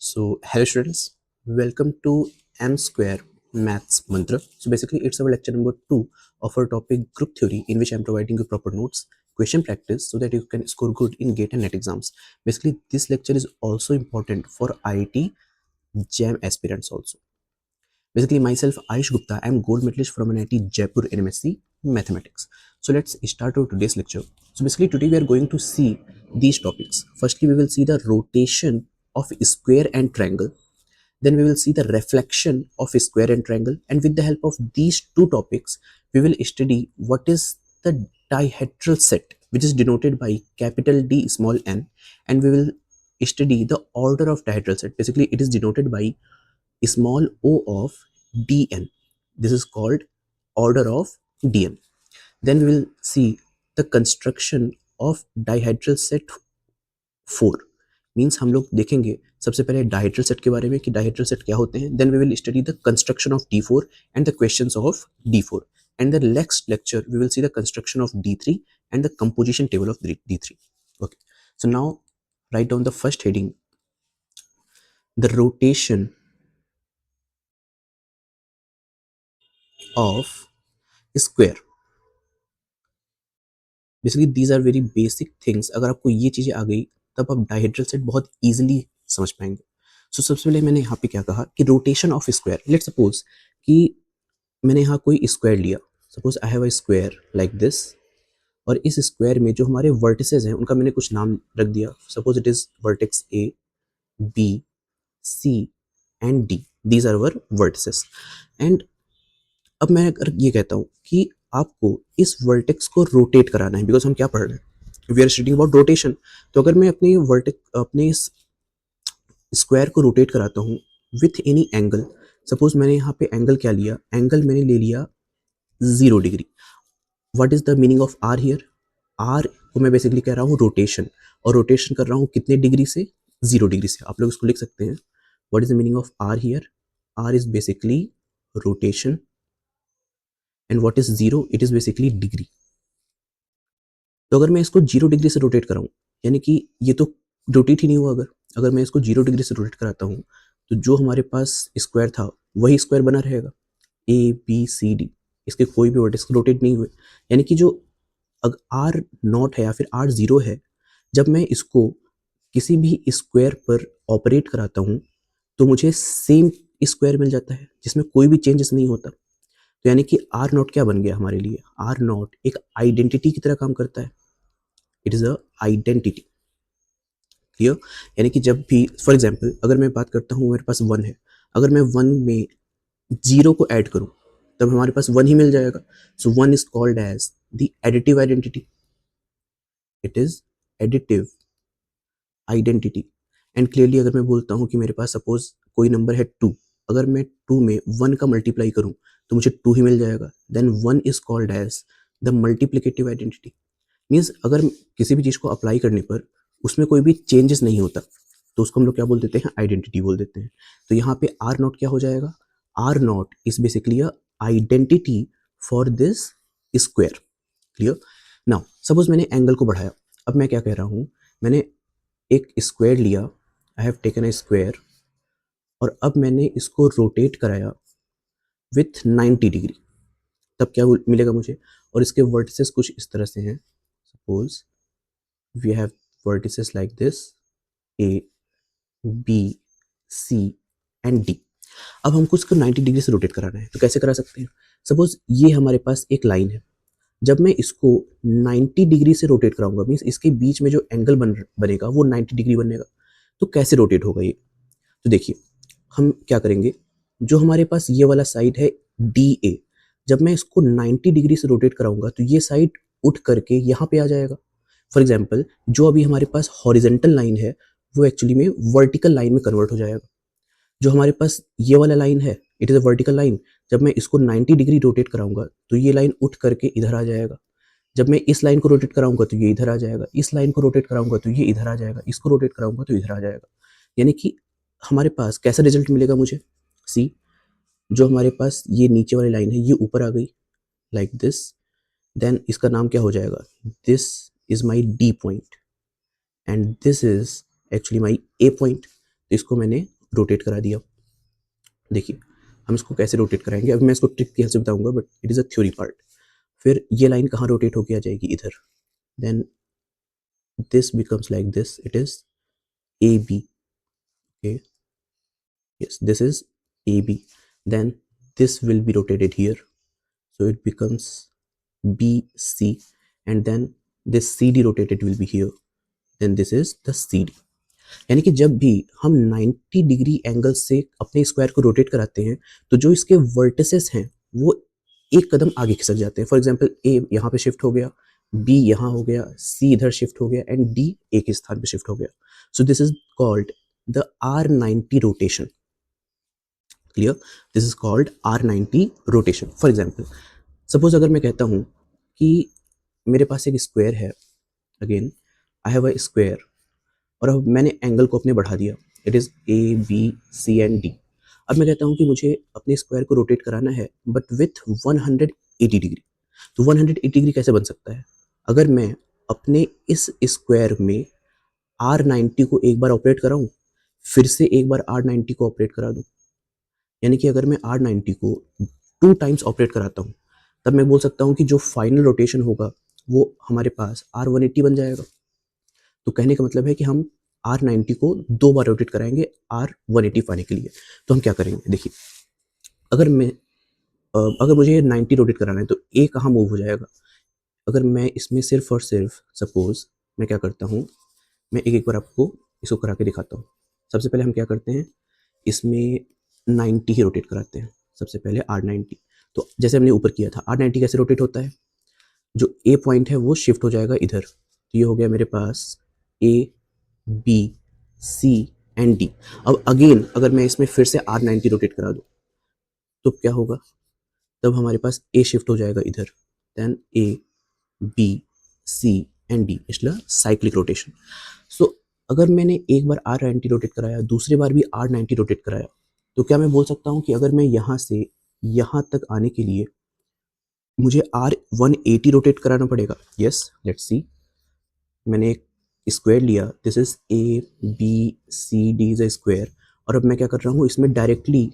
So, hello students, welcome to M Square Maths Mantra. So, basically, it's our lecture number 2 of our topic group theory, in which I'm providing you proper notes, question practice, so that you can score good in GATE and NET exams. Basically, this lecture is also important for IIT JAM aspirants also. Basically, myself, Ayush Gupta, I'm gold medalist from NIT Jaipur in MSc Mathematics. So, let's start our today's lecture. So, basically, today we are going to see these topics. Firstly, we will see the rotation of square and triangle. Then we will see the reflection of a square and triangle, and with the help of these two topics we will study what is the dihedral set, which is denoted by capital D small n, and we will study the order of dihedral set. Basically, it is denoted by small o of dn. This is called order of dn. Then we will see the construction of dihedral set 4. Means हम लोग देखेंगे सबसे पहले dihedral set के बारे में कि dihedral set क्या होते हैं. Then we will study the construction of D4 and the questions of D4. And the next lecture we will see the construction of D3 and the composition table of D3. Okay, so now write down the first heading, the rotation of square. Basically these are very basic things. अगर आपको ये चीज़ें आ गई तब आप dihedral set बहुत easily समझ पाएंगे. सो सबसे पहले मैंने यहाँ पे क्या कहा कि rotation of square. Let suppose कि मैंने यहाँ कोई स्क्वायर लिया. Suppose I have a square like this, और इस स्क्वायर में जो हमारे वर्टिसेस हैं उनका मैंने कुछ नाम रख दिया. Suppose it is vertex A, B, C and D. These are our vertices. And अब मैं अगर ये कहता हूँ कि आपको इस वर्टेक्स को रोटेट कराना है, बिकॉज हम क्या पढ़ रहे हैं, we are studying about rotation. तो अगर मैं अपने इस स्क्वायर को रोटेट कराता हूँ विथ एनी एंगल. सपोज मैंने यहाँ पे एंगल क्या लिया, एंगल मैंने ले लिया 0 degree. What is the meaning of R here? R को मैं बेसिकली कह रहा हूँ रोटेशन, और रोटेशन कर रहा हूँ कितने डिग्री से? 0 डिग्री से. आप लोग इसको लिख सकते हैं. What is the meaning of R here? R is basically rotation, and what is 0? It is basically degree. तो अगर मैं इसको 0 डिग्री से रोटेट कराऊं, यानी कि ये तो रोटेट ही नहीं हुआ. अगर मैं इसको 0 डिग्री से रोटेट कराता हूँ तो जो हमारे पास स्क्वायर था वही स्क्वायर बना रहेगा. ए बी सी डी, इसके कोई भी वर्टेक्स रोटेट नहीं हुए. यानी कि जो अगर आर नॉट है या फिर आर 0 है, जब मैं इसको किसी भी स्क्वायर पर ऑपरेट कराता हूँ तो मुझे सेम स्क्वायर मिल जाता है जिसमें कोई भी चेंजेस नहीं होता. तो यानी कि आर नॉट क्या बन गया हमारे लिए? आर नॉट एक आइडेंटिटी की तरह काम करता है. It is a identity. Clear? यानी कि जब भी फॉर एग्जांपल अगर मैं बात करता हूँ, मेरे पास 1 है, अगर मैं 1 में 0 को ऐड करूँ तब हमारे पास 1 ही मिल जाएगा. So 1 is called as the additive identity. It is additive identity. And clearly अगर मैं बोलता हूँ कि मेरे पास सपोज कोई नंबर है 2, अगर मैं 2 में 1 का मल्टीप्लाई करूँ तो मुझे 2 ही मिल जाएगा. Then 1 is called as the multiplicative identity. Means अगर किसी भी चीज़ को अप्लाई करने पर उसमें कोई भी चेंजेस नहीं होता तो उसको हम लोग क्या बोल देते हैं? आइडेंटिटी बोल देते हैं. तो यहाँ पे आर नॉट क्या हो जाएगा? R not is basically a identity for this square. Clear? Now suppose मैंने एंगल को बढ़ाया. अब मैं क्या कह रहा हूँ, मैंने एक स्क्वायर लिया, I have taken a square, और अब मैंने इसको रोटेट कराया विथ 90 डिग्री. तब क्या मिलेगा मुझे? और इसके वर्टिसेस कुछ इस तरह से हैं. Suppose we have vertices like this, A, B, C and D. अब हमको इसको 90 डिग्री से रोटेट कराना है, तो कैसे करा सकते हैं? सपोज ये हमारे पास एक लाइन है. जब मैं इसको 90 डिग्री से रोटेट कराऊंगा, मीन्स इसके बीच में जो एंगल बनेगा वो 90 डिग्री बनेगा. तो कैसे रोटेट होगा ये? तो देखिए हम क्या करेंगे, जो हमारे पास ये वाला साइड है DA, जब मैं इसको 90 डिग्री से रोटेट कराऊंगा तो ये साइड उठ करके यहाँ पे आ जाएगा. फॉर एग्जाम्पल जो अभी हमारे पास हॉरिजेंटल लाइन है वो एक्चुअली में वर्टिकल लाइन में कन्वर्ट हो जाएगा. जो हमारे पास ये वाला लाइन है, it is a vertical line. जब मैं इसको 90 डिग्री रोटेट कराऊंगा तो ये लाइन उठ करके इधर आ जाएगा. जब मैं इस लाइन को रोटेट कराऊंगा तो ये इधर आ जाएगा. इस लाइन को रोटेट कराऊंगा तो ये इधर आ जाएगा. इसको रोटेट कराऊंगा तो इधर आ जाएगा. यानी कि हमारे पास कैसा रिजल्ट मिलेगा मुझे? सी, जो हमारे पास ये नीचे वाली लाइन है ये ऊपर आ गई लाइक दिस. देन इसका नाम क्या हो जाएगा? This is my D point and this is actually my A point. तो इसको मैंने रोटेट करा दिया। देखिए हम इसको कैसे रोटेट कराएंगे, अब मैं इसको ट्रिक कैसे बताऊंगा, but it is a theory part. फिर ये लाइन कहाँ रोटेट होके आ जाएगी, इधर। Then this becomes like this, it is AB, okay, yes, this is AB. Then this will be rotated here, so it becomes BC, and then this CD rotated will be here, then this is the CD। यानी कि जब भी हम 90 degree angle से अपने square को rotate कराते हैं तो जो इसके वर्टिसेस हैं वो एक कदम आगे खिसक जाते हैं। फॉर एग्जांपल ए यहाँ पे शिफ्ट हो गया, बी यहाँ हो गया, सी इधर शिफ्ट हो गया, एंड डी ए के स्थान पे शिफ्ट हो गया। सो this is called the R90 rotation. Clear? This is called R90 rotation. For example suppose अगर मैं कहता हूँ कि मेरे पास एक स्क्वायर है, again I have a square, और अब मैंने एंगल को अपने बढ़ा दिया, it is A B C and D. अब मैं कहता हूँ कि मुझे अपने स्क्वायर को रोटेट कराना है बट विथ 180 डिग्री। तो 180 डिग्री कैसे बन सकता है? अगर मैं अपने इस स्क्वायर में R90 को एक बार ऑपरेट कराऊँ, फिर से एक बार R90 को ऑपरेट करा दूँ, यानी कि अगर मैं R90 को 2 टाइम्स ऑपरेट कराता हूँ, तब मैं बोल सकता हूँ कि जो फाइनल रोटेशन होगा वो हमारे पास R180 बन जाएगा। तो कहने का मतलब है कि हम R90 को 2 बार रोटेट कराएंगे R180 पाने के लिए। तो हम क्या करेंगे, देखिए अगर मुझे 90 रोटेट कराना है तो ए कहाँ मूव हो जाएगा? अगर मैं इसमें सिर्फ और सिर्फ सपोज मैं क्या करता हूँ, मैं एक एक बार आपको इसको करा के दिखाता हूँ। सबसे पहले हम क्या करते हैं, इसमें 90 ही रोटेट कराते हैं, सबसे पहले R90। तो जैसे हमने ऊपर किया था, R90 कैसे रोटेट होता है, जो ए पॉइंट है वो शिफ्ट हो जाएगा इधर। तो ये हो गया मेरे पास A B C and D. अब अगेन अगर मैं इसमें फिर से R90 रोटेट करा दूँ तो क्या होगा, तब हमारे पास ए शिफ्ट हो जाएगा इधर, then A B C and D, इसलिए साइक्लिक रोटेशन। सो अगर मैंने एक बार R90 रोटेट कराया, दूसरी बार भी R90 रोटेट कराया, तो क्या मैं बोल सकता हूँ कि अगर मैं यहाँ से यहाँ तक आने के लिए मुझे R180 रोटेट कराना पड़ेगा? Yes, let's see. मैंने एक स्क्वायर लिया, this is A B C D is a square, और अब मैं क्या कर रहा हूँ, इसमें डायरेक्टली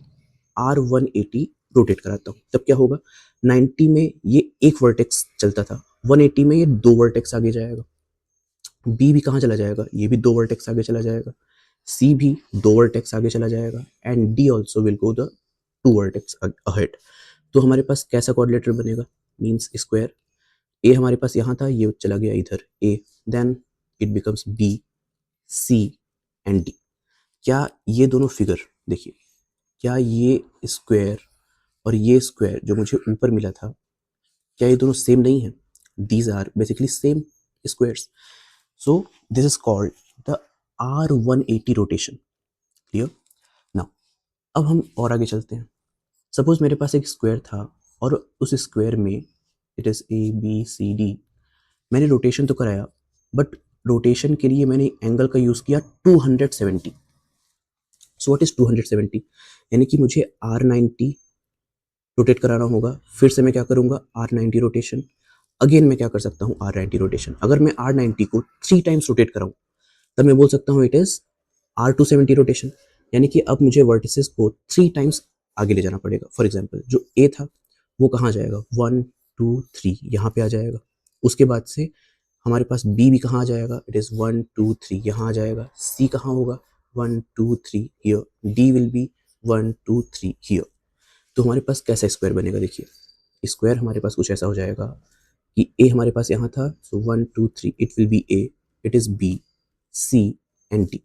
R180 रोटेट कराता हूँ। तब क्या होगा, 90 में ये एक वर्टेक्स चलता था, 180 में ये 2 वर्टेक्स आगे जाएगा। बी भी कहाँ चला जाएगा, ये भी 2 वर्टेक्स आगे चला जाएगा, सी भी 2 वर्टेक्स आगे चला जाएगा, and D also will go the 2 vertex ahead. तो हमारे पास कैसा कोऑर्डिनेटर बनेगा, मीन्स स्क्वायर। ए हमारे पास यहाँ था, ये चला गया इधर A, then it becomes B C and D. क्या ये दोनों फिगर देखिए, क्या ये स्क्वायर और ये स्क्वायर जो मुझे ऊपर मिला था, क्या ये दोनों सेम नहीं है? These are basically same squares. So this is called the R180 rotation. Clear? Now अब हम और आगे चलते हैं। सपोज मेरे पास एक स्क्वायर था और उस स्क्वायर में it is A B C D, मैंने रोटेशन तो कराया बट रोटेशन के लिए मैंने एंगल का यूज़ किया 270। सो व्हाट इज 270? यानी कि मुझे R90 रोटेट कराना होगा, फिर से मैं क्या करूँगा, R90 रोटेशन। अगेन मैं क्या कर सकता हूँ, R90 रोटेशन। अगर मैं R90 को 3 टाइम्स रोटेट कराऊँ तब मैं बोल सकता हूँ इट इज़ R270 रोटेशन। यानी कि अब मुझे वर्टिसेस को 3 टाइम्स आगे ले जाना पड़ेगा। फॉर एग्जाम्पल जो ए था वो कहाँ जाएगा, 1 2 3 यहाँ पे आ जाएगा। उसके बाद से हमारे पास बी भी कहाँ आ जाएगा, इट इज़ 1 2 3 यहाँ आ जाएगा। सी कहाँ होगा, 1 2 3 here. D will B 1 2 3 here. तो हमारे पास कैसा स्क्वायर बनेगा, देखिए स्क्वायर हमारे पास कुछ ऐसा हो जाएगा कि ए हमारे पास यहाँ था, so 1 2 3 it will be A, it is B C and D.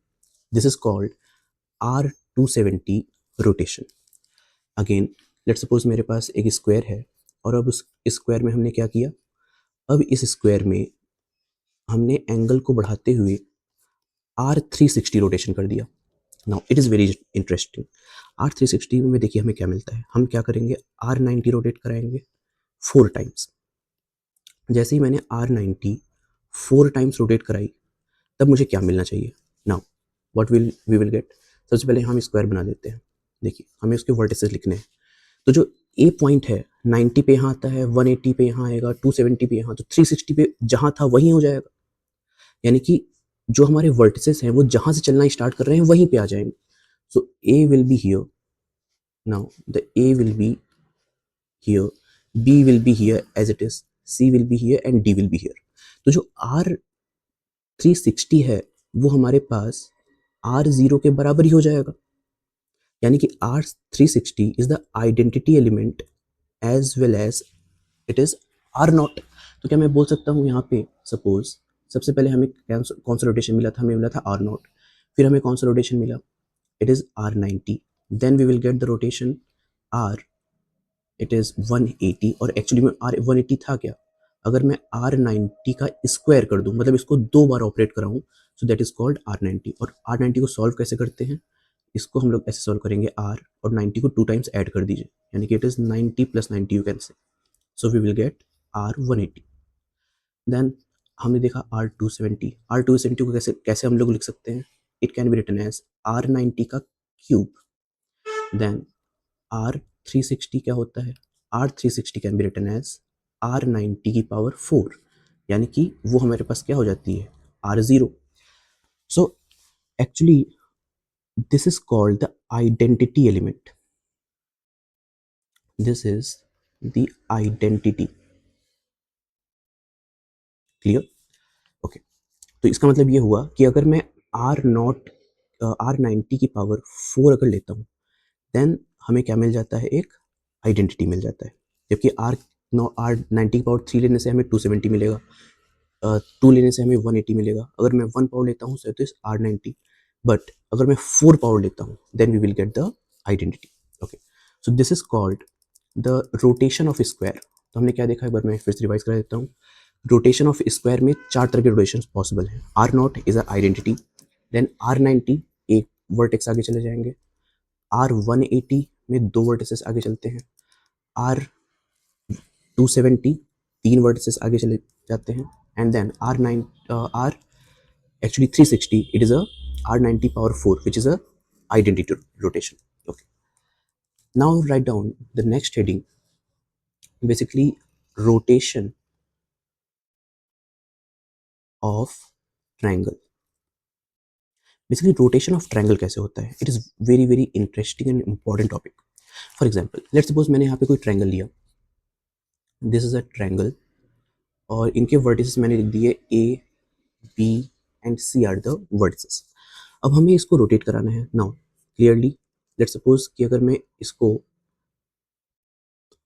This is called R270 rotation. Again let's suppose मेरे पास एक स्क्वायर है और अब उस स्क्वायर में हमने क्या किया, अब इस स्क्वायर में हमने एंगल को बढ़ाते हुए R360 रोटेशन कर दिया। Now it is very interesting. R360 में देखिए हमें क्या मिलता है, हम क्या करेंगे, R90 रोटेट कराएंगे 4 टाइम्स। जैसे ही मैंने R90 4 टाइम्स रोटेट कराई तब मुझे क्या मिलना चाहिए। Now what will we will get, सबसे पहले हम स्क्वायर बना देते हैं। देखिए हमें उसके वर्टिसेस लिखने हैं, तो जो ए पॉइंट है 90 पे यहाँ आता है, 180 पे यहाँ आएगा, 270 पे यहाँ, तो 360 पे जहाँ था वहीं हो जाएगा। यानी कि जो हमारे वर्टिसेस हैं वो जहाँ से चलना स्टार्ट कर रहे हैं वहीं पे आ जाएंगे. So A will be here. Now the A will be here, B will be here as it is, C will be here and D will be here. तो जो आर 360 है वो हमारे पास आर जीरो के बराबर ही हो जाएगा. यानी कि R 360 is the identity element as well as it is R naught. तो क्या मैं बोल सकता हूँ यहाँ पे, सपोज सबसे पहले हमें कौन सा रोटेशन मिला था, हमें मिला था आर नॉट. फिर हमें कौन सा रोटेशन मिला, it is R 90. Then we will get the rotation R, it is 180. और एक्चुअली में आर 180 था क्या, अगर मैं आर 90 का स्क्वायर कर दूं, मतलब इसको दो बार ऑपरेट कराऊं, so that is called R 90. और आर 90 को सॉल्व कैसे करते हैं, इसको हम लोग ऐसे सॉल्व करेंगे, आर और 90 को 2 टाइम्स ऐड कर दीजिए, यानी कि it is 90 plus 90 you can say. So we will get R 180. Then हमने देखा आर 270. आर 270 को कैसे कैसे हम लोग लिख सकते हैं, it can be written as R 90 का क्यूब. देन आर 360 क्या होता है, R 360 can be written as R 90 की पावर 4, यानी कि वो हमारे पास क्या हो जाती है, R zero. So actually this is called the identity element. This is the identity. Clear? Okay. तो इसका मतलब ये हुआ कि अगर मैं आर नॉट आर 90 की पावर 4 अगर लेता हूँ, देन हमें क्या मिल जाता है, एक आइडेंटिटी मिल जाता है. जबकि आर 90 की पावर 3 लेने से हमें 270 मिलेगा, 2 लेने से हमें 180 मिलेगा. अगर मैं 1 पावर लेता हूँ तो इस आर 90. बट अगर मैं 4 पावर लेता हूँ, then we will get the identity. Okay. So this is called the rotation of square. तो हमने क्या देखा, एक बार मैं फिर से रिवाइज करा देता हूँ. रोटेशन ऑफ स्क्वायर में 4 तरह के रोटेशन पॉसिबल हैं. R not is a identity. Then R 90 एक वर्टेक्स आगे चले जाएंगे. आर 180 में 2 वर्टिसेस आगे चलते हैं. आर 270 3 वर्टिसेस आगे चले जाते हैं. And then R actually 360, it is a R90 power 4, which is a identity rotation. Okay. Now write down the next heading, basically rotation of triangle. Basically rotation of triangle कैसे होता है, it is very very interesting and important topic. For example, let's suppose मैंने यहाँ पे कोई triangle लिया, this is a triangle, और इनके vertices मैंने लिख दिए A, B and C are the vertices. अब हमें इसको रोटेट कराना है. नाउ क्लियरली लेट्स सपोज कि अगर मैं इसको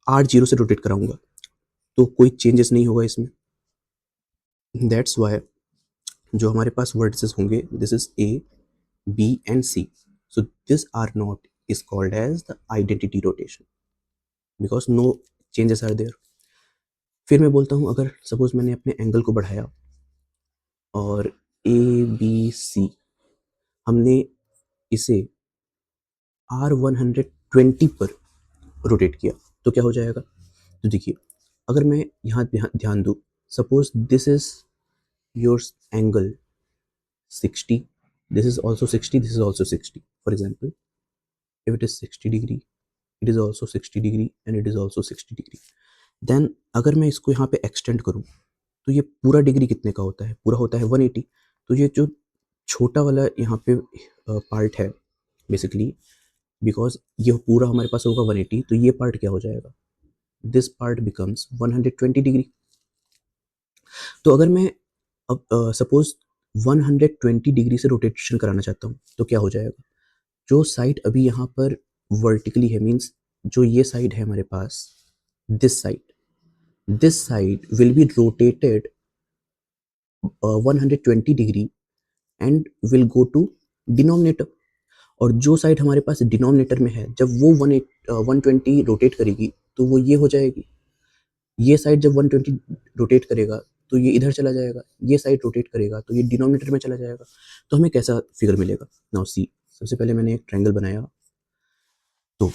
R0 से रोटेट कराऊंगा तो कोई चेंजेस नहीं होगा इसमें. दैट्स वाई जो हमारे पास वर्टिसेस होंगे, this is A, B and C. So this R not is called as the identity rotation because no changes are there. फिर मैं बोलता हूँ, अगर सपोज मैंने अपने एंगल को बढ़ाया और ए बी सी हमने इसे R120 पर रोटेट किया तो क्या हो जाएगा. तो देखिए, अगर मैं यहाँ ध्यान दूँ, suppose this is your angle 60, this is also 60, this is also 60. For example, if it is 60 degree, it is also 60 degree and it is also 60 degree. Then अगर मैं इसको यहाँ पे एक्सटेंड करूँ तो ये पूरा डिग्री कितने का होता है, पूरा होता है 180. तो ये जो छोटा वाला यहाँ पे पार्ट है, बेसिकली बिकॉज ये पूरा हमारे पास होगा 180, तो ये पार्ट क्या हो जाएगा, दिस पार्ट बिकम्स 120 डिग्री. तो अगर मैं अब सपोज 120 डिग्री से रोटेशन कराना चाहता हूँ तो क्या हो जाएगा, जो साइड अभी यहाँ पर वर्टिकली है, मीन्स जो ये साइड है हमारे पास, this side will be rotated 120 degree and will go to denominator. और जो साइड हमारे पास डिनोमिनेटर में है, जब वो 120 रोटेट करेगी तो वो ये हो जाएगी. ये साइड जब 120 रोटेट करेगा तो ये इधर चला जाएगा, ये साइड रोटेट करेगा तो ये डिनोमिनेटर में चला जाएगा. तो हमें कैसा फिगर मिलेगा. नाउ सी, सबसे पहले मैंने एक ट्रायंगल बनाया. तो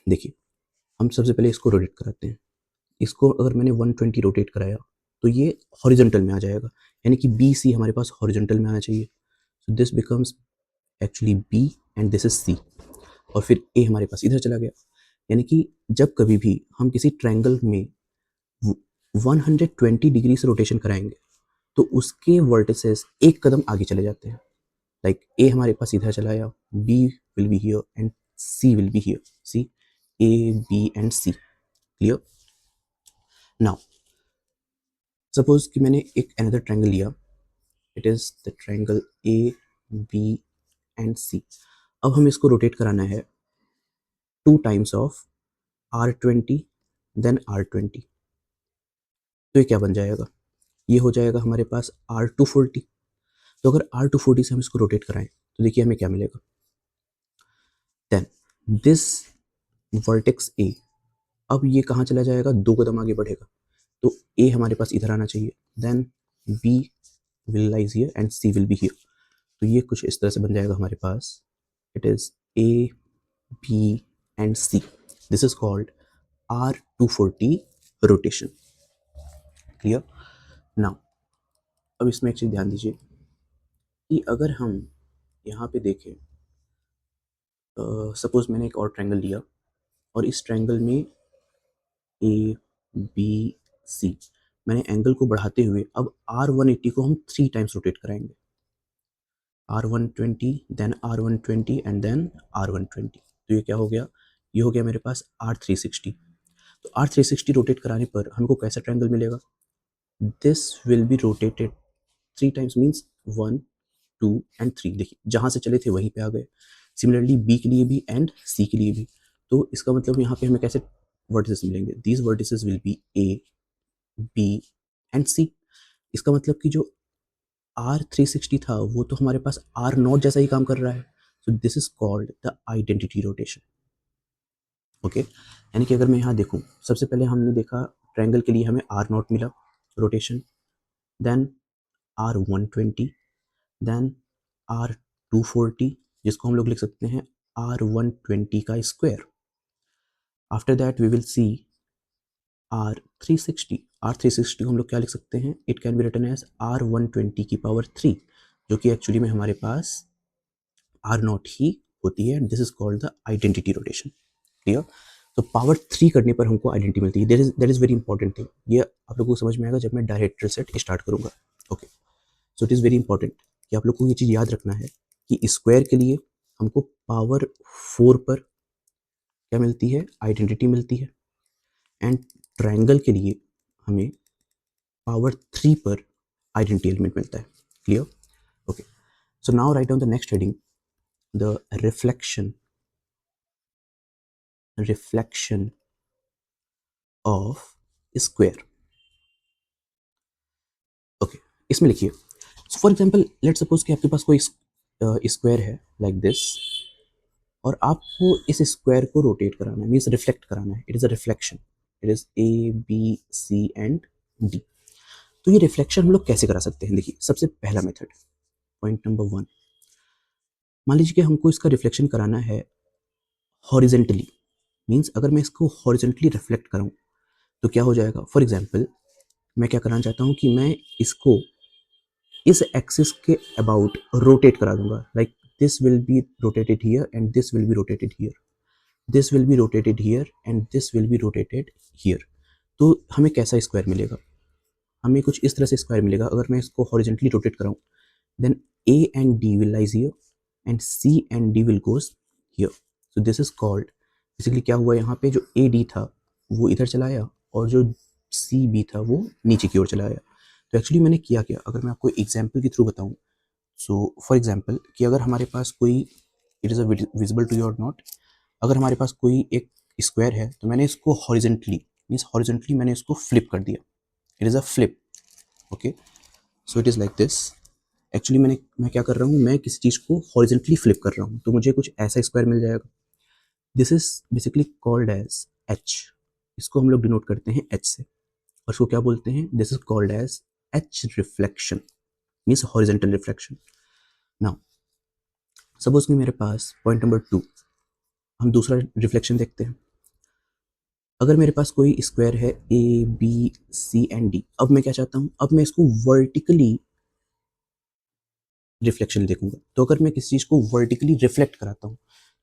देखिए, हम सबसे पहले इसको रोटेट कराते हैं. इसको अगर मैंने 120 रोटेट कराया तो ये हॉरिजॉन्टल में आ जाएगा, यानी कि बी सी हमारे पास हॉरिजॉन्टल में आना चाहिए. So this becomes actually B and this is C. और फिर ए हमारे पास इधर चला गया. यानी कि जब कभी भी हम किसी ट्रायंगल में 120 डिग्री से रोटेशन कराएंगे तो उसके वर्टिसेस एक कदम आगे चले जाते हैं. लाइक ए हमारे पास इधर चला आया, B will be here and C will be here. C, A B and C. Clear? Now suppose कि मैंने एक अनदर ट्रायंगल लिया. It is the triangle A B and C. अब हमें इसको रोटेट कराना है 2 times of R20 then R20. तो ये क्या बन जाएगा? ये हो जाएगा हमारे पास R240. तो अगर R240 से हम इसको रोटेट कराएं तो देखिए हमें क्या मिलेगा. देन दिस वर्टेक्स ए, अब ये कहाँ चला जाएगा? 2 कदम आगे बढ़ेगा. तो ए हमारे पास इधर आना चाहिए. Then B will lies here and C will be here. तो ये कुछ इस तरह से बन जाएगा हमारे पास. It is A B and C. This is called R240 rotation. Clear? Now अब इसमें एक चीज ध्यान दीजिए कि अगर हम यहाँ पे देखें, सपोज मैंने एक और ट्रायंगल लिया और इस ट्रायंगल में ए बी सी, मैंने एंगल को बढ़ाते हुए अब R180 को हम 3 times रोटेट कराएंगे. R120 then R120 and then R120. तो ये क्या हो गया? ये हो गया मेरे पास R360. तो R360 रोटेट कराने पर हमको कैसा ट्रायंगल मिलेगा? This will be rotated 3 times, means 1 2 and 3. देखिए जहाँ से चले थे वहीं पे आ गए. सिमिलरली बी के लिए भी एंड सी के लिए भी. तो इसका मतलब यहाँ पे हमें कैसे वर्टिसेस मिलेंगे? These vertices will be A B and C. इसका मतलब कि जो R360 था वो तो हमारे पास R0 जैसा ही काम कर रहा है. सो this is called the identity rotation. Okay, यानी कि अगर मैं यहाँ देखूँ, सबसे पहले हमने देखा ट्रायंगल के लिए हमें R0 मिला rotation, then R120, then R240 जिसको हम लोग लिख सकते हैं R120 का square. After that we will see R360. R360 को हम लोग क्या लिख सकते हैं? It can be written as R120 की पावर 3, जो कि एक्चुअली में हमारे पास R0 ही होती है. This is called the identity rotation. Clear? तो पावर 3 करने पर हमको आइडेंटिटी मिलती है. That is very important thing. ये आप लोगों को समझ में आएगा जब मैं डायरेक्टर सेट स्टार्ट करूंगा. Okay, so it is very important कि आप लोग को ये चीज़ याद रखना है कि स्क्वायर के लिए हमको पावर 4 पर क्या मिलती है? आइडेंटिटी मिलती है. एंड ट्रायंगल के लिए हमें पावर 3 पर आइडेंटिटी एलिमेंट मिलता है. Clear? Okay, so now write down the next heading, the reflection of square. Okay, इसमें लिखिए फॉर एग्जाम्पल लेट सपोज कि आपके पास कोई स्क्वायर है लाइक दिस, और आपको इस स्क्वायर को रोटेट कराना है, मीन्स रिफ्लेक्ट कराना है. It is a reflection. It is A B C and D. तो ये रिफ्लेक्शन हम लोग कैसे करा सकते हैं? देखिए सबसे पहला मेथड, पॉइंट नंबर 1, मान लीजिए कि हमको इसका रिफ्लेक्शन कराना है हॉरिजेंटली. मीन्स अगर मैं इसको हॉरिजेंटली रिफ्लेक्ट कराऊँ तो क्या हो जाएगा? फॉर एग्जाम्पल मैं क्या कराना चाहता हूँ कि मैं इसको इस एक्सिस के अबाउट रोटेट करा दूंगा. Like this will be rotated here and this will be rotated here. This will be rotated here and this will be rotated here. तो हमें कैसा स्क्वायर मिलेगा? हमें कुछ इस तरह से स्क्वायर मिलेगा. अगर मैं इसको हॉरिजेंटली रोटेट कराऊं, then A and D will lies here and C and D will goes here. So this is called, basically क्या हुआ यहाँ पे, जो ए डी था वो इधर चला आया और जो सी बी था वो नीचे की ओर चला आया. तो एक्चुअली मैंने किया क्या, अगर मैं आपको एग्जाम्पल के थ्रू बताऊँ, सो फॉर एग्जाम्पल कि अगर हमारे पास कोई, it is a visible to you और नॉट, अगर हमारे पास कोई एक स्क्वायर है तो मैंने इसको हॉरिजेंटली, मीन्स हॉरिजेंटली मैंने इसको फ्लिप कर दिया. It is a flip. Okay, so it is like this. Actually मैं क्या कर रहा हूँ, मैं किसी चीज़ को हॉरिजेंटली फ्लिप कर रहा हूँ तो मुझे कुछ ऐसा स्क्वायर मिल जाएगा. This is basically called as H. इसको हम लोग डिनोट करते हैं एच से, और इसको क्या बोलते हैं? This is called as H reflection, means horizontal reflection. Now suppose कि मेरे पास पॉइंट नंबर 2, हम दूसरा रिफ्लेक्शन देखते हैं. अगर मेरे पास कोई स्क्वायर है A B C and D, अब मैं क्या चाहता हूँ, अब मैं इसको वर्टिकली रिफ्लेक्शन देखूंगा. तो अगर मैं किसी चीज़ को वर्टिकली रिफ्लेक्ट कराता हूँ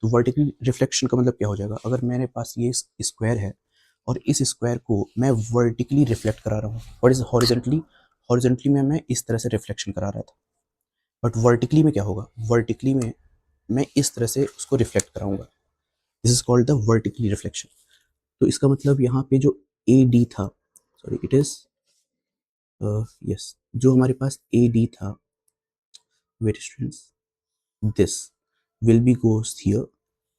तो वर्टिकली रिफ्लेक्शन का मतलब क्या हो जाएगा? अगर मेरे पास ये स्क्वायर है और इस स्क्वायर को मैं वर्टिकली रिफ्लेक्ट करा रहा हूँ, व्हाट इज हॉरिजेंटली? हॉरिजेंटली में मैं इस तरह से रिफ्लेक्शन करा रहा था, बट वर्टिकली में क्या होगा, वर्टिकली में मैं इस तरह से उसको रिफ्लेक्ट कराऊंगा। This is called the vertically reflection. तो इसका मतलब यहाँ पे जो ए डी था, सॉरी इट इज यस, जो हमारे पास ए डी था, wait students, this will be goes here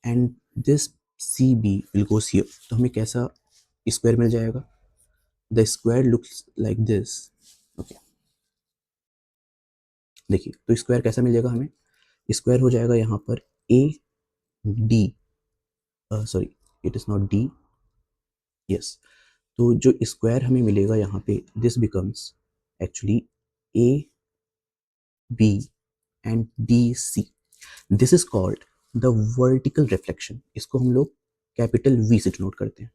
and this CB will goes here। तो हमें कैसा स्क्वायर मिल जाएगा, the square looks like this. Okay, देखिए तो स्क्वायर कैसा मिल जाएगा हमें, स्क्वायर हो जाएगा यहाँ पर A D, sorry it is not D, yes. तो जो स्क्वायर हमें मिलेगा यहाँ पे, this becomes actually A B and D C. This is called the vertical reflection. इसको हम लोग कैपिटल वी से डिनोट करते हैं।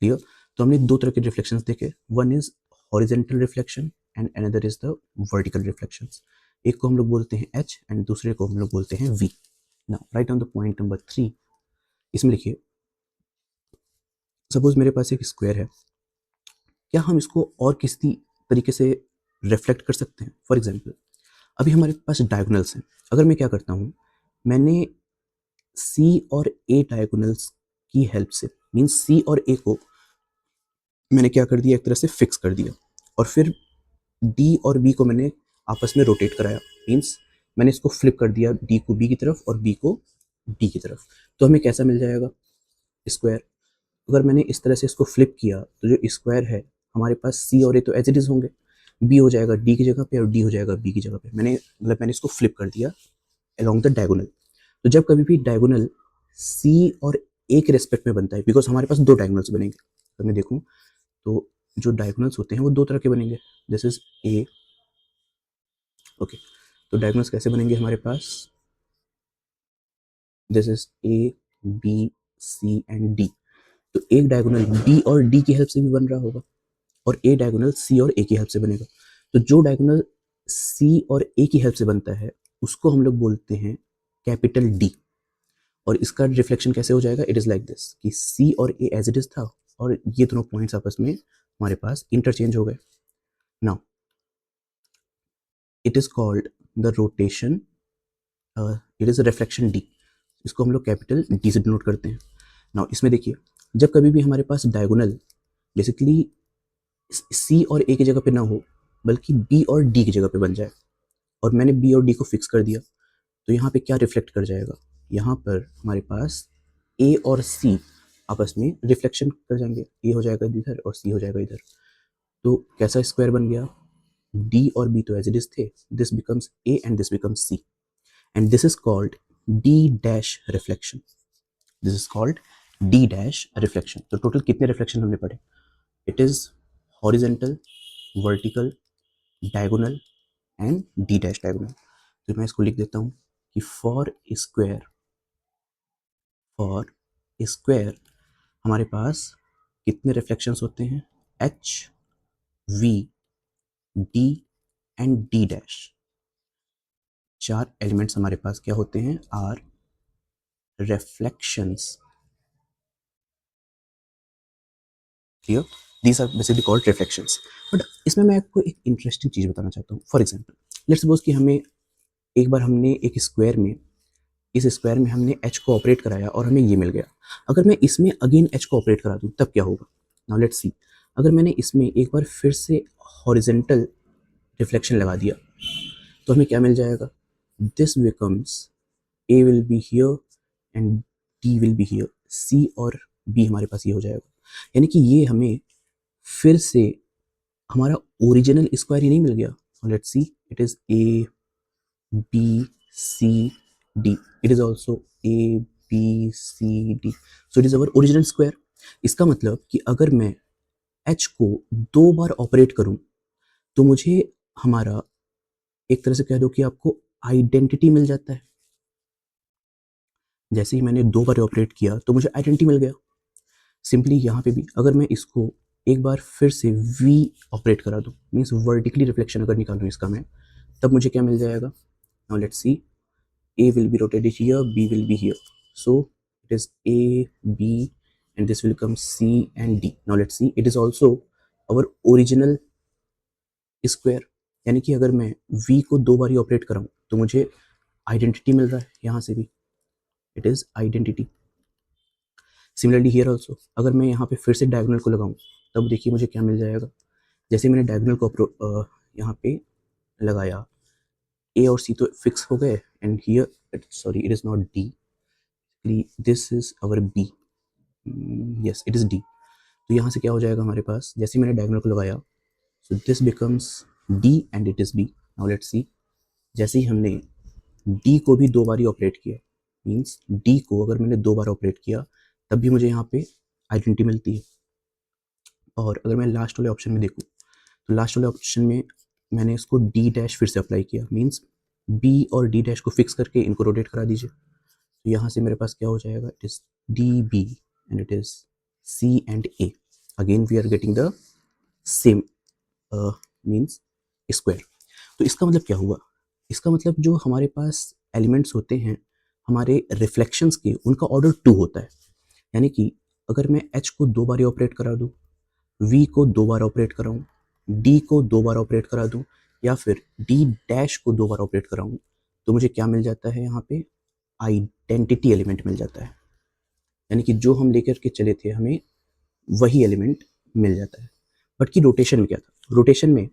क्लियर? तो हमने दो तरह के रिफ्लेक्शंस देखे, one is horizontal reflection and another is the vertical reflections. एक को हम लोग बोलते हैं एच एंड दूसरे को हम लोग बोलते हैं V. Now write on the point number 3, इसमें लिखिए, सपोज मेरे पास एक स्क्वायर है, क्या हम इसको और किसी तरीके से रिफ्लेक्ट कर सकते हैं? फॉर एग्जाम्पल, अभी हमारे पास डायगोनल्स हैं, अगर मैं क्या करता हूँ, मैंने सी और ए डायगोनल्स की हेल्प से, मीन्स सी और ए को मैंने क्या कर दिया, एक तरह से फिक्स कर दिया, और फिर डी और बी को मैंने आपस में रोटेट कराया, मीन्स मैंने इसको फ्लिप कर दिया, डी को बी की तरफ और बी को डी की तरफ। तो हमें कैसा मिल जाएगा, स्क्वायर। अगर मैंने इस तरह से इसको फ्लिप किया तो जो स्क्वायर है हमारे पास, सी और ए तो एज इट इज होंगे, बी हो जाएगा डी की जगह पे और डी हो जाएगा बी की जगह पे। मैंने इसको फ्लिप कर दिया अलोंग द डायगोनल। तो जब कभी भी डायगोनल सी और ए के रेस्पेक्ट में बनता है, बिकॉज हमारे पास दो डायगोनल्स बनेंगे, अगर मैं देखूँ तो जो डायगोनल्स होते हैं वो दो तरह के बनेंगे, दिस इज ए, ओके। तो डायगोनल्स कैसे बनेंगे हमारे पास, this is A B C and D. तो एक डायगोनल बी और डी की हेल्प से भी बन रहा होगा और ए डायगोनल सी और ए की हेल्प से बनेगा। तो जो डायगोनल सी और ए की हेल्प से बनता है उसको हम लोग बोलते हैं कैपिटल डी। और इसका रिफ्लेक्शन कैसे हो जाएगा, इट इज लाइक दिस कि सी और ए एज इट इज था और ये दोनों पॉइंट्स आपस में हमारे पास इंटरचेंज हो गए। Now it is called the rotation, it is a reflection D. इसको हम लोग कैपिटल डी से डिनोट करते हैं। नाउ इसमें देखिए, जब कभी भी हमारे पास डायगोनल बेसिकली सी और ए की जगह पे ना हो बल्कि बी और डी की जगह पे बन जाए, और मैंने बी और डी को फिक्स कर दिया, तो यहाँ पे क्या रिफ्लेक्ट कर जाएगा, यहाँ पर हमारे पास ए और सी आपस में रिफ्लेक्शन कर जाएंगे, ए हो जाएगा इधर और सी हो जाएगा इधर। तो कैसा स्क्वायर बन गया, डी और बी तो एज इट इज थे, this becomes A and this becomes C, and this is called D dash reflection. This is called D dash reflection. तो टोटल कितने रिफ्लेक्शन हमने पढ़े, it is horizontal, vertical, diagonal and D dash diagonal. तो मैं इसको लिख देता हूँ कि फॉर स्क्वायर हमारे पास कितने रिफ्लेक्शंस होते हैं, H V D and D dash. चार एलिमेंट्स हमारे पास क्या होते हैं, are reflections. Clear? These are basically called reflections. But इसमें मैं आपको एक इंटरेस्टिंग चीज़ बताना चाहता हूँ। फॉर एग्जाम्पल, लेट्स सपोज कि हमें एक बार हमने एक स्क्वायर में, इस स्क्वायर में हमने एच को ऑपरेट कराया और हमें ये मिल गया। अगर मैं इसमें अगेन एच को ऑपरेट करा दूँ तब क्या होगा, नाउ लेट्स सी। अगर मैंने इसमें एक बार फिर से हॉरिजेंटल रिफ्लेक्शन लगा दिया तो हमें क्या मिल जाएगा, this becomes A will be here and D will be here, C और बी हमारे पास ये हो जाएगा। यानी कि ये हमें फिर से हमारा ओरिजिनल स्क्वायर ही नहीं मिल गया। Let's see, it is A B C D, it is also A B C D, so it is our original square. इसका मतलब कि अगर मैं एच को दो बार ऑपरेट करूं तो मुझे हमारा, एक तरह से कह दो कि आपको आइडेंटिटी मिल जाता है। जैसे ही मैंने दो बार ऑपरेट किया तो मुझे आइडेंटिटी मिल गया। सिंपली यहाँ पे भी अगर मैं इसको एक बार फिर से वी ऑपरेट करा दूँ, मीन्स वर्टिकली रिफ्लेक्शन अगर निकालूँ इसका मैं, तब मुझे क्या मिल जाएगा, now let's C, A will be rotated here, B will be here. So it is A, B, and this will become C and D. Now let's see, it is also our original square, यानी कि अगर मैं v को 2 बार ही operate कराऊँ तो मुझे identity मिल रहा है यहाँ से भी, it is identity. Similarly here also अगर मैं यहाँ पे फिर से डायगोनल को लगाऊँ तब देखिए मुझे क्या मिल जाएगा। जैसे मैंने डायगोनल को यहाँ पे लगाया, ए और सी तो फिक्स हो गए, and here sorry it is not D, this is our B, yes it is D. तो यहाँ से क्या हो जाएगा हमारे पास, जैसे मैंने डायगोनल को लगाया, so this becomes D and it is B. Now let's see, जैसे ही हमने डी को भी 2 बार ही ऑपरेट किया, मीन्स डी को अगर मैंने 2 बार ऑपरेट किया तब भी मुझे यहाँ पे आइडेंटिटी मिलती है। और अगर मैं लास्ट वाले ऑप्शन में देखूँ तो लास्ट वाले ऑप्शन में मैंने इसको डी डैश फिर से अप्लाई किया, मीन्स बी और डी डैश को फिक्स करके इनको रोटेट करा दीजिए। तो यहाँ से मेरे पास क्या हो जाएगा, it is D B and it is C and A. Again we are getting the same means square. तो इसका मतलब क्या हुआ, इसका मतलब जो हमारे पास एलिमेंट्स होते हैं हमारे रिफ्लेक्शंस के, उनका ऑर्डर 2 होता है। यानी कि अगर मैं H को 2 बार ही ऑपरेट करा दूँ, V को 2 बार ऑपरेट कराऊँ, D को 2 बार ऑपरेट करा दूँ, या फिर D डैश को 2 बार ऑपरेट कराऊँ, तो मुझे क्या मिल जाता है यहाँ पे, आइडेंटिटी एलिमेंट मिल जाता है। यानी कि जो हम लेकर के चले थे हमें वही एलिमेंट मिल जाता है। बट कि रोटेशन में क्या था, रोटेशन में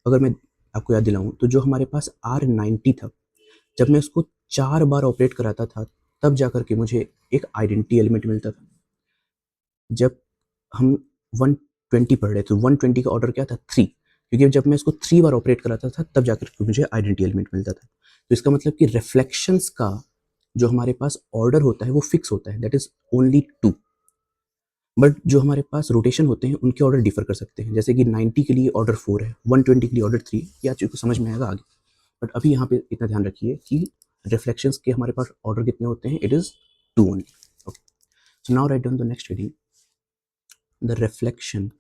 अगर मैं आपको याद दिलाऊं तो जो हमारे पास R90 था, जब मैं उसको 4 बार ऑपरेट कराता था तब जाकर के मुझे एक आइडेंटिटी एलिमेंट मिलता था। जब हम 120 पढ़ रहे थे, 120 का ऑर्डर क्या था, 3, क्योंकि जब मैं इसको 3 बार ऑपरेट कराता था तब जाकर के मुझे आइडेंटिटी एलिमेंट मिलता था। तो इसका मतलब कि रिफ्लेक्शंस का जो हमारे पास ऑर्डर होता है वो फिक्स होता है, दैट इज ओनली 2। बट जो हमारे पास रोटेशन होते हैं उनके ऑर्डर डिफर कर सकते हैं, जैसे कि 90 के लिए ऑर्डर 4 है, 120 के लिए ऑर्डर 3, या चीज़ को समझ में आएगा आगे। बट अभी यहाँ पे इतना ध्यान रखिए कि रिफ्लेक्शंस के हमारे पास ऑर्डर कितने होते हैं, it is 2 only. Okay, so now write down the next heading, the reflection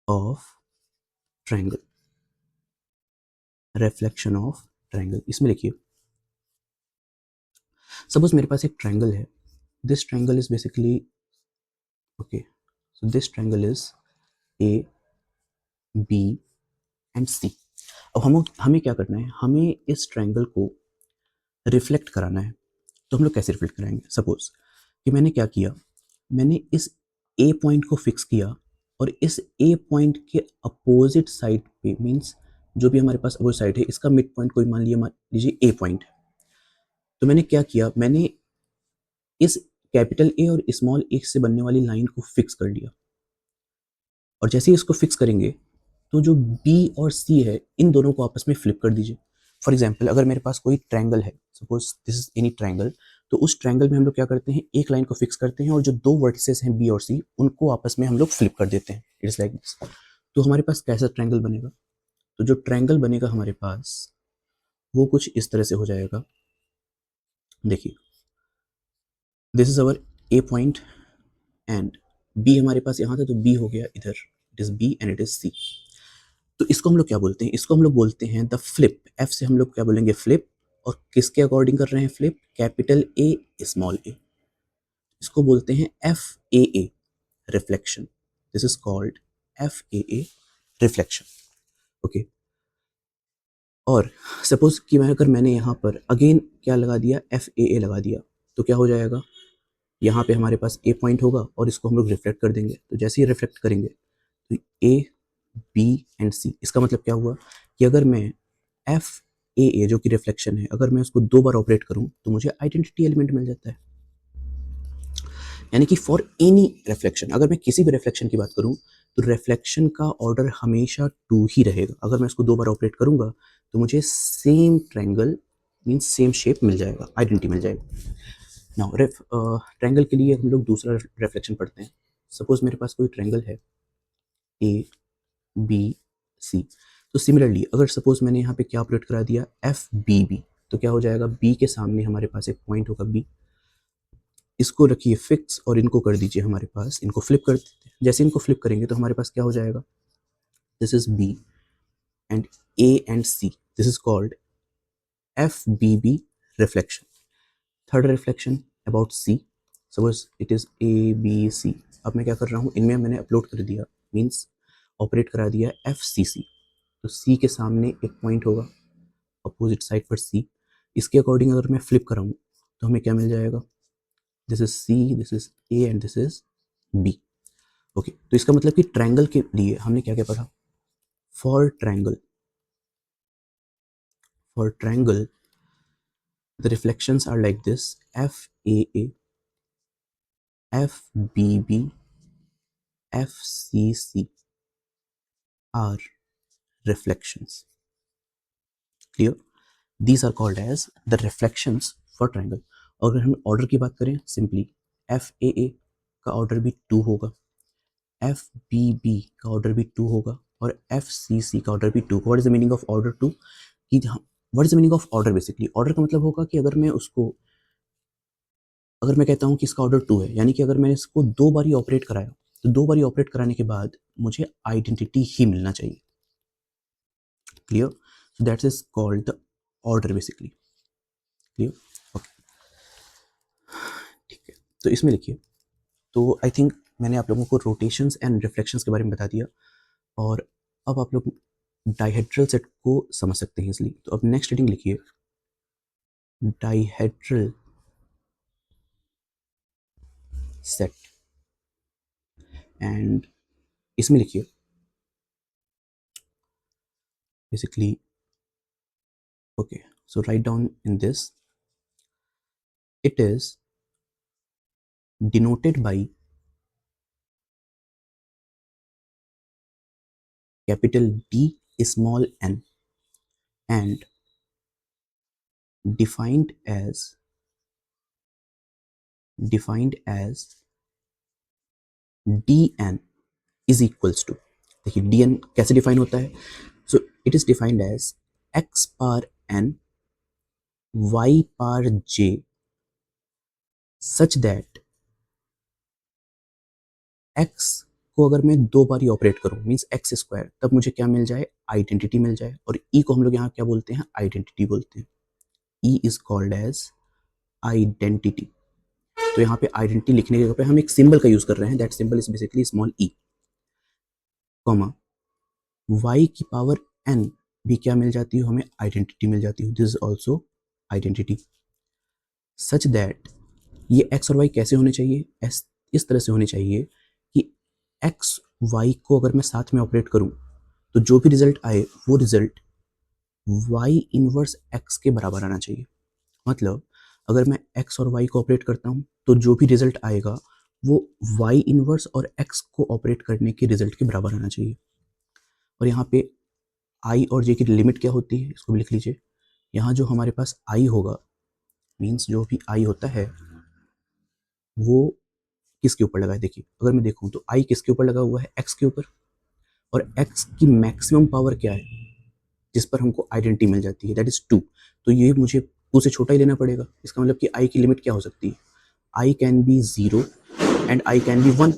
of triangle. Reflection of triangle, इसमें लिखिए सपोज मेरे पास एक ट्रायंगल है, this triangle is basically okay, so this triangle is A B and C. अब हमें क्या करना है, हमें इस ट्रायंगल को रिफ्लेक्ट कराना है। तो हम लोग कैसे रिफ्लेक्ट कराएंगे, सपोज कि मैंने क्या किया, मैंने इस ए पॉइंट को फिक्स किया और इस ए पॉइंट के अपोजिट साइड पे, मींस जो भी हमारे पास अपोजिट साइड है, इसका मिड पॉइंट कोई मान लीजिए ए पॉइंट है। तो मैंने क्या किया, मैंने इस कैपिटल ए और स्मॉल ए से बनने वाली लाइन को फिक्स कर लिया, और जैसे ही इसको फिक्स करेंगे तो जो बी और सी है इन दोनों को आपस में फ्लिप कर दीजिए। फॉर एग्जाम्पल अगर मेरे पास कोई ट्रायंगल है, suppose this is any triangle, तो उस ट्रायंगल में हम लोग क्या करते हैं, एक लाइन को फिक्स करते हैं और जो 2 वर्टिसेस हैं बी और सी उनको आपस में हम लोग फ्लिप कर देते हैं, इट्स लाइक दिस। तो हमारे पास कैसा ट्रायंगल बनेगा, तो जो ट्रायंगल बनेगा हमारे पास वो कुछ इस तरह से हो जाएगा। देखिए this is our A point and B हमारे पास यहाँ था, तो बी हो गया इधर, it is B and it is C. तो इसको हम लोग क्या बोलते हैं, इसको हम लोग बोलते हैं द फ्लिप। एफ से हम लोग क्या बोलेंगे, फ्लिप। और किसके अकॉर्डिंग कर रहे हैं फ्लिप, कैपिटल ए स्मॉल ए, इसको बोलते हैं F A A, reflection. This is called F A A, reflection. Okay, और सपोज कि मैंने यहाँ पर अगेन क्या लगा दिया, एफ ए ए लगा दिया, तो क्या हो जाएगा, यहाँ पे हमारे पास ए पॉइंट होगा और इसको हम लोग रिफ्लेक्ट कर देंगे। तो जैसे ही रिफ्लेक्ट करेंगे तो ए बी एंड सी, इसका मतलब क्या हुआ कि अगर मैं एफ ए ए जो कि रिफ्लेक्शन है, अगर मैं उसको 2 बार ऑपरेट करूं तो मुझे आइडेंटिटी एलिमेंट मिल जाता है। यानी कि फॉर एनी रिफ्लेक्शन, अगर मैं किसी भी रिफ्लेक्शन की बात करूं तो रिफ्लेक्शन का ऑर्डर हमेशा 2 ही रहेगा। अगर मैं इसको 2 बार ऑपरेट करूंगा तो मुझे same triangle means same shape मिल जाएगा, आइडेंटिटी मिल जाएगी। नाउ ट्रायंगल के लिए हम लोग दूसरा रिफ्लेक्शन पढ़ते हैं। सपोज मेरे पास कोई ट्रायंगल है ए बी सी, तो सिमिलरली अगर सपोज मैंने यहाँ पे क्या ऑपरेट करा दिया, एफ बी बी, तो क्या हो जाएगा, बी के सामने हमारे पास एक पॉइंट होगा बी, इसको रखिए फिक्स और इनको कर दीजिए हमारे पास, इनको फ्लिप कर देते हैं। जैसे इनको फ्लिप करेंगे तो हमारे पास क्या हो जाएगा, this is B and A and C, this is called F B B reflection. Third reflection about C, suppose it is A B C. अब मैं क्या कर रहा हूँ, इनमें मैंने अपलोड कर दिया, मीन्स ऑपरेट करा दिया एफ सी सी, तो सी के सामने एक पॉइंट होगा अपोजिट साइड पर सी, इसके अकॉर्डिंग अगर मैं फ्लिप कराऊँ तो हमें क्या मिल जाएगा, this is C, this is A and this is B. Okay, तो इसका मतलब कि ट्रायंगल के लिए हमने क्या क्या पढ़ा, for triangle, for triangle the reflections are like this, FAA, FBB, FCC are reflections. Clear? These are called as the reflections for triangle. और अगर हम ऑर्डर की बात करें, सिंपली FAA का ऑर्डर भी 2 होगा, FBB का ऑर्डर भी 2 होगा और FCC का ऑर्डर भी 2। What is the meaning of order 2? कि what is the meaning of order? Basically order का मतलब होगा कि अगर मैं उसको, अगर मैं कहता हूँ कि इसका ऑर्डर 2 है, यानी कि अगर मैंने इसको 2 बार ही ऑपरेट कराया, तो 2 बार ही ऑपरेट कराने के बाद मुझे आइडेंटिटी ही मिलना चाहिए। Clear? So that is called the order basically. Clear? Okay, ठीक है, तो इसमें लिखिए, तो आई थिंक मैंने आप लोगों को रोटेशंस एंड रिफ्लेक्शंस के बारे में बता दिया, और अब आप लोग डाइहेड्रल सेट को समझ सकते हैं इसलिए। तो अब नेक्स्ट रीडिंग लिखिए, डाइहेड्रल सेट, एंड इसमें लिखिए basically, okay, so write down in this, it is denoted by capital D small n and defined as dn is equals to, देखिए dn कैसे डिफाइन होता है, so it is defined as x power n y power j such that x को अगर मैं 2 बार ही operate करूं मींस x स्क्वायर, तब मुझे क्या मिल जाए, आइडेंटिटी मिल जाए। और e को हम लोग यहाँ क्या बोलते हैं, आइडेंटिटी बोलते हैं। e is called as identity. तो यहाँ पे आइडेंटिटी लिखने के ऊपर हम एक सिंबल का यूज कर रहे हैं, that symbol is basically small e, comma y की पावर n भी क्या मिल जाती है हमें, आइडेंटिटी मिल जाती है, this is also identity. Such that ये x और y कैसे होने चाहिए, इस तरह से होने चाहिए कि x y को अगर मैं साथ में ऑपरेट करूं तो जो भी रिजल्ट आए वो रिजल्ट y इनवर्स x के बराबर आना चाहिए। मतलब अगर मैं x और y को ऑपरेट करता हूं तो जो भी रिजल्ट आएगा वो y इनवर्स और x को ऑपरेट करने के रिजल्ट के बराबर आना चाहिए। और यहाँ पे i और j की लिमिट क्या होती है, इसको भी लिख लीजिए। यहाँ जो हमारे पास i होगा, मीन्स जो भी i होता है वो किसके ऊपर लगा है, देखिए अगर मैं देखूं तो i किसके ऊपर लगा हुआ है, x के ऊपर, और x की मैक्सिमम पावर क्या है जिस पर हमको आइडेंटिटी मिल जाती है, दैट इज 2। तो ये मुझे 2 से छोटा ही लेना पड़ेगा। इसका मतलब कि i की लिमिट क्या हो सकती है, i can be 0 and i can be 1।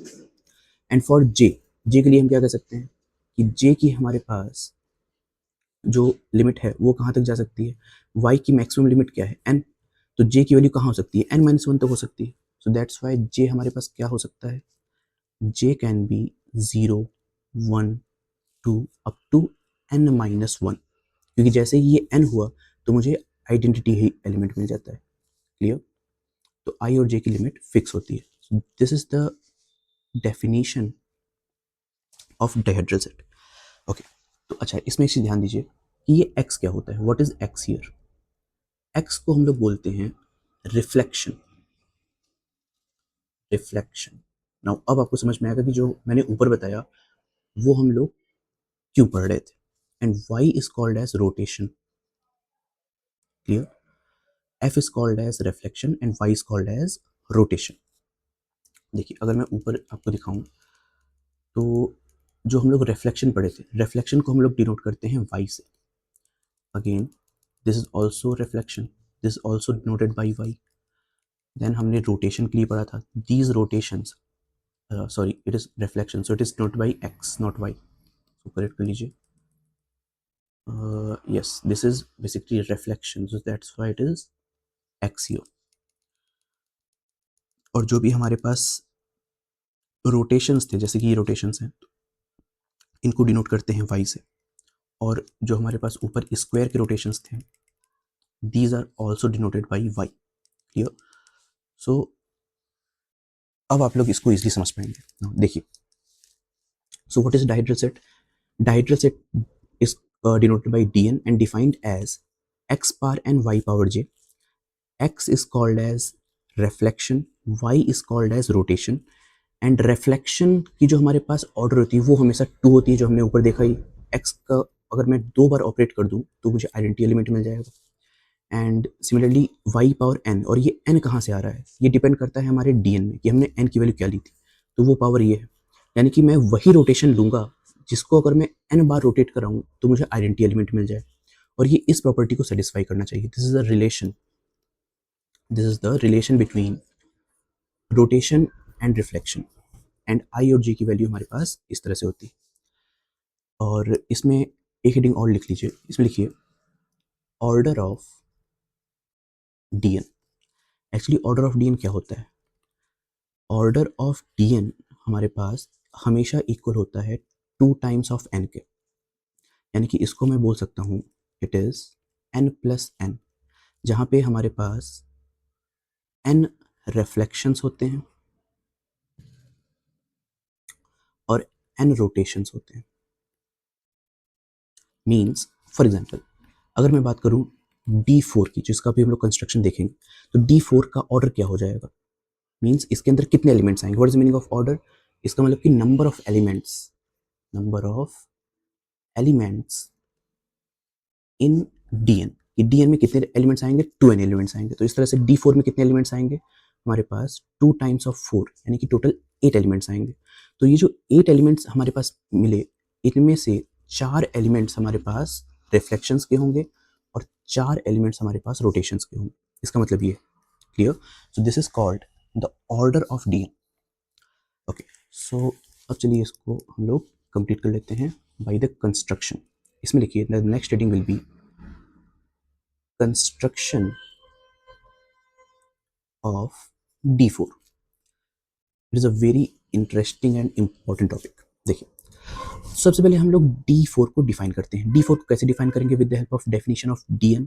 And for j के लिए हम क्या कर सकते हैं कि j की हमारे पास जो लिमिट है वो कहाँ तक जा सकती है, y की मैक्सिमम लिमिट क्या है, n। तो j की वैल्यू कहाँ हो सकती है, n-1 तक हो सकती है। सो दैट्स वाई j हमारे पास क्या हो सकता है, j can be 0 1 2 up to n-1, क्योंकि जैसे ही ये n हुआ तो मुझे आइडेंटिटी ही एलिमेंट मिल जाता है। क्लियर? तो i और j की लिमिट फिक्स होती है। This is the definition of dihedral set. Okay, तो अच्छा इसमें एक चीज ध्यान दीजिए कि ये x क्या होता है, what is x here. x को हम लोग बोलते हैं रिफ्लेक्शन, रिफ्लेक्शन। नाउ अब आपको समझ में आएगा कि जो मैंने ऊपर बताया वो हम लोग क्यों पढ़ रहे थे। And y is called as rotation. Clear? f is called as reflection and y is called as rotation. देखिए अगर मैं ऊपर आपको दिखाऊं तो जो हम लोग रिफ्लेक्शन पढ़े थे, रिफ्लेक्शन को हम लोग डिनोट करते हैं y से। Again this is also reflection, this also denoted by y। देन हमने रोटेशन के लिए पढ़ा था, these rotations, sorry it is reflection, so it is note by x not y। तो करेक्ट कर लीजिए। yes, this is basically reflection, so that's why it is axial। और जो भी हमारे पास रोटेशंस थे, जैसे कि ये रोटेशंस हैं, इनको डिनोट करते हैं y से, और जो हमारे पास ऊपर स्क्वायर के रोटेशंस थे, these are also denoted by y। Clear? So अब आप लोग इसको इजीली समझ पाएंगे। Now, देखिए, so what is dihedral set? Dihedral set is denoted by dn and defined as x power n y power j. X is called as reflection, y is called as rotation, and reflection की जो हमारे पास order होती है वो हमेशा 2 होती है, जो हमने ऊपर देखा ही। x का अगर मैं 2 बार ऑपरेट कर दूं तो मुझे आइडेंटिटी एलिमेंट मिल जाएगा। And similarly y power n, और ये n कहाँ से आ रहा है, ये डिपेंड करता है हमारे dn में कि हमने n की वैल्यू क्या ली थी, तो वो पावर ये है। यानी कि मैं वही रोटेशन लूंगा जिसको अगर मैं n बार रोटेट कराऊं तो मुझे आइडेंटिटी एलिमेंट मिल जाए, और ये इस प्रॉपर्टी को सेटिस्फाई करना चाहिए। This is the relation between rotation and reflection, and I और जे की वैल्यू हमारे पास इस तरह से होती है। और इसमें एक हेडिंग और लिख लीजिए, इसमें लिखिए order of DN. Actually order of DN क्या होता है? ऑर्डर ऑफ डीएन हमारे पास हमेशा इक्वल होता है 2 टाइम्स ऑफ एन के, यानी कि इसको मैं बोल सकता हूँ it is n plus N, जहाँ पे हमारे पास n रिफ्लेक्शंस होते हैं और n रोटेशंस होते हैं। मीन्स फॉर एग्जांपल अगर मैं बात करूँ D4 की, जिसका भी हम लोग कंस्ट्रक्शन देखेंगे, तो D4 का ऑर्डर क्या हो जाएगा? मीन्स इसके अंदर कितने एलिमेंट्स आएंगे? What is the meaning of order? इसका मतलब कि number of elements in DN, कि डीएन में कितने एलिमेंट्स आएंगे? 2n एलिमेंट्स आएंगे। तो इस तरह से D4 में कितने एलिमेंट्स आएंगे? हमारे पास 2 टाइम्स ऑफ 4, यानी कि टोटल 8 एलिमेंट्स आएंगे। तो ये जो 8 एलिमेंट्स हमारे पास मिले, इनमें से 4 एलिमेंट्स हमारे पास रिफ्लेक्शंस के होंगे और 4 एलिमेंट्स हमारे पास रोटेशंस के होंगे। इसका मतलब ये, clear? So this is called the order of DN. Okay, so अब चलिए इसको हम लोग कंप्लीट कर लेते हैं बाय द कंस्ट्रक्शन। इसमें लिखिए the next heading will be construction of D4। It is a very interesting and important topic. देखिए, सबसे पहले हम लोग D4 को डिफाइन करते हैं। D4 को कैसे डिफाइन करेंगे? With the help of definition of DN।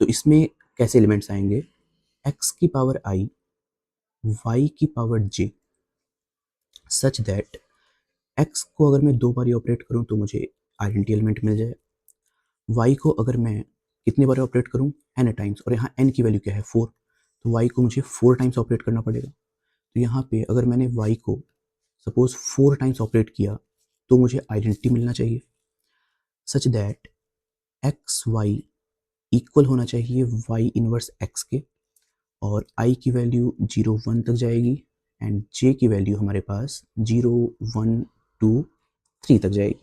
तो इसमें कैसे एलिमेंट्स आएंगे? x की पावर i, y की power j, such that x को अगर मैं 2 बार ऑपरेट करूं तो मुझे आइडेंटिटी एलिमेंट मिल जाए। y को अगर मैं कितने बार ऑपरेट करूं? n टाइम्स, और यहाँ n की वैल्यू क्या है? 4, तो y को मुझे 4 टाइम्स ऑपरेट करना पड़ेगा। तो यहाँ पे अगर मैंने y को सपोज 4 टाइम्स ऑपरेट किया तो मुझे आइडेंटिटी मिलना चाहिए, such that X Y equal होना चाहिए y इनवर्स x के, और i की वैल्यू 0 1 तक जाएगी एंड j की वैल्यू हमारे पास 0 1 2 3 तक जाएगी,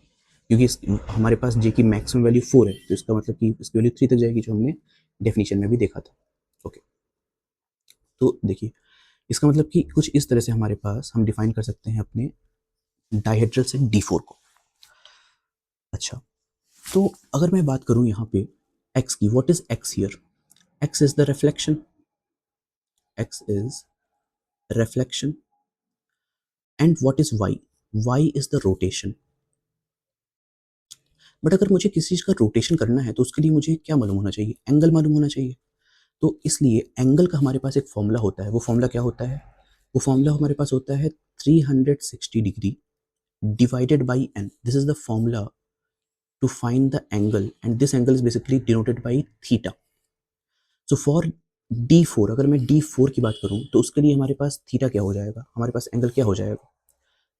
क्योंकि हमारे पास j की मैक्सिमम वैल्यू 4 है, तो इसका मतलब कि इसकी वैल्यू 3 तक जाएगी, जो हमने डेफिनेशन में भी देखा था। ओके, तो देखिए इसका मतलब कि कुछ इस तरह से हमारे पास हम डिफाइन कर सकते हैं अपने डायहेड्रल सेट D4 को। अच्छा, तो अगर मैं बात करूं यहाँ पे x की, what is x here? x is the reflection, x is reflection, and what is y? y is the rotation. But अगर मुझे किसी चीज का रोटेशन करना है तो उसके लिए मुझे क्या मालूम होना चाहिए? एंगल मालूम होना चाहिए। तो इसलिए एंगल का हमारे पास एक फॉर्मूला होता है। वो फॉर्मूला क्या होता है? वो फॉर्मूला हमारे पास होता है 360 degree divided by n. This is the formula to find the angle, and this angle is basically denoted by theta. So for D4, अगर मैं D4 की बात करूं तो उसके लिए हमारे पास थीटा क्या हो जाएगा? हमारे पास एंगल क्या हो जाएगा?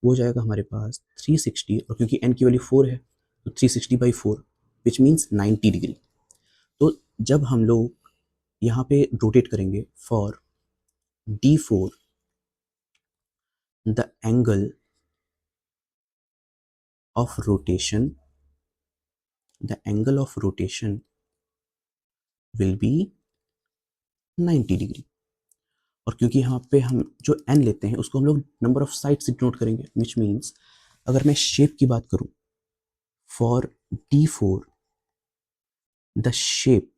वो हो जाएगा हमारे पास 360, और क्योंकि n की वैल्यू 4 है तो 360/4 विच मीन्स 90 डिग्री। तो जब हम लोग यहाँ पे रोटेट करेंगे for D4, the angle of rotation will be 90 degree. और क्योंकि यहाँ पे हम जो n लेते हैं उसको हम लोग नंबर ऑफ साइड से डिनोट करेंगे, विच मीन्स अगर मैं शेप की बात करूं फॉर D4, द शेप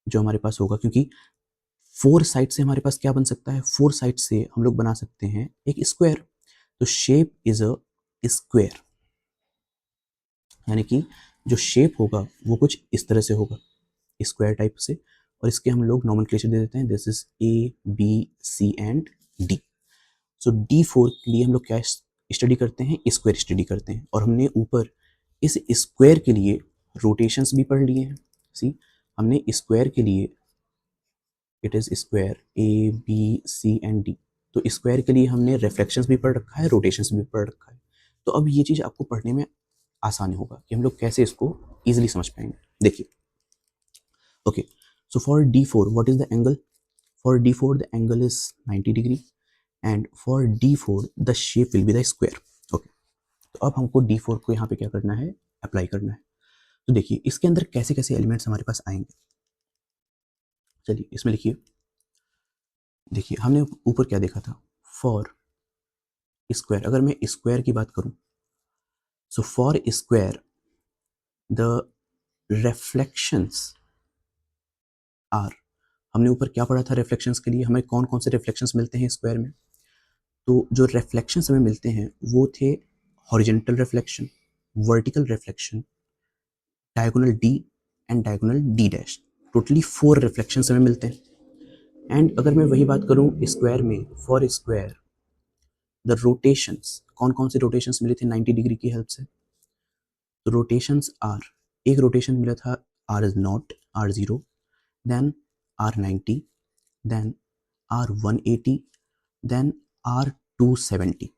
जो हमारे पास होगा, क्योंकि 4 साइड से हमारे पास क्या बन सकता है? 4 साइड से हम लोग बना सकते हैं एक स्क्वायर। तो शेप इज अ स्क्वायर। यानी कि जो शेप होगा वो कुछ इस तरह से होगा, स्क्वायर टाइप से, और इसके हम लोग नॉमेनक्लेचर दे देते हैं, this is A B C and D. So D4 के लिए हम लोग क्या स्टडी करते हैं, स्क्वायर स्टडी करते हैं, और हमने ऊपर इस स्क्वायर के लिए रोटेशंस भी पढ़ लिए हैं। सी, हमने स्क्वायर के लिए it is square A B C and D, तो स्क्वायर के लिए हमने रिफ्लेक्शंस भी पढ़ रखा है, रोटेशंस भी पढ़ रखा है। तो अब ये चीज़ आपको पढ़ने में आसान होगा कि हम लोग कैसे इसको इजीली समझ पाएंगे। देखिए, okay, so for D4 what is the angle? For D4 the angle is 90 degree and for D4 the shape will be the square. Okay, तो अब हमको D4 को यहाँ पे क्या करना है, अप्लाई करना है। तो देखिए इसके अंदर कैसे कैसे एलिमेंट्स हमारे पास आएंगे। चलिए इसमें लिखिए, देखिए हमने ऊपर क्या देखा था, फॉर स्क्वायर, अगर मैं स्क्वायर की बात करूं, so for square the reflections are, हमने ऊपर क्या पढ़ा था रिफ्लेक्शंस के लिए, हमें कौन कौन से रिफ्लेक्शंस मिलते हैं स्क्वायर में। तो जो रिफ्लेक्शंस हमें मिलते हैं वो थे horizontal reflection, vertical reflection, diagonal D and diagonal D dash. Totally 4 reflections हमें मिलते हैं। एंड अगर मैं वही बात करूं स्क्वायर में, फॉर स्क्वायर द रोटेशंस, कौन कौन से रोटेशंस मिले थे 90 डिग्री की हेल्प से। तो रोटेशंस आर, एक रोटेशन मिला था R is naught, R 0, then R 90, then R 180, then R 270,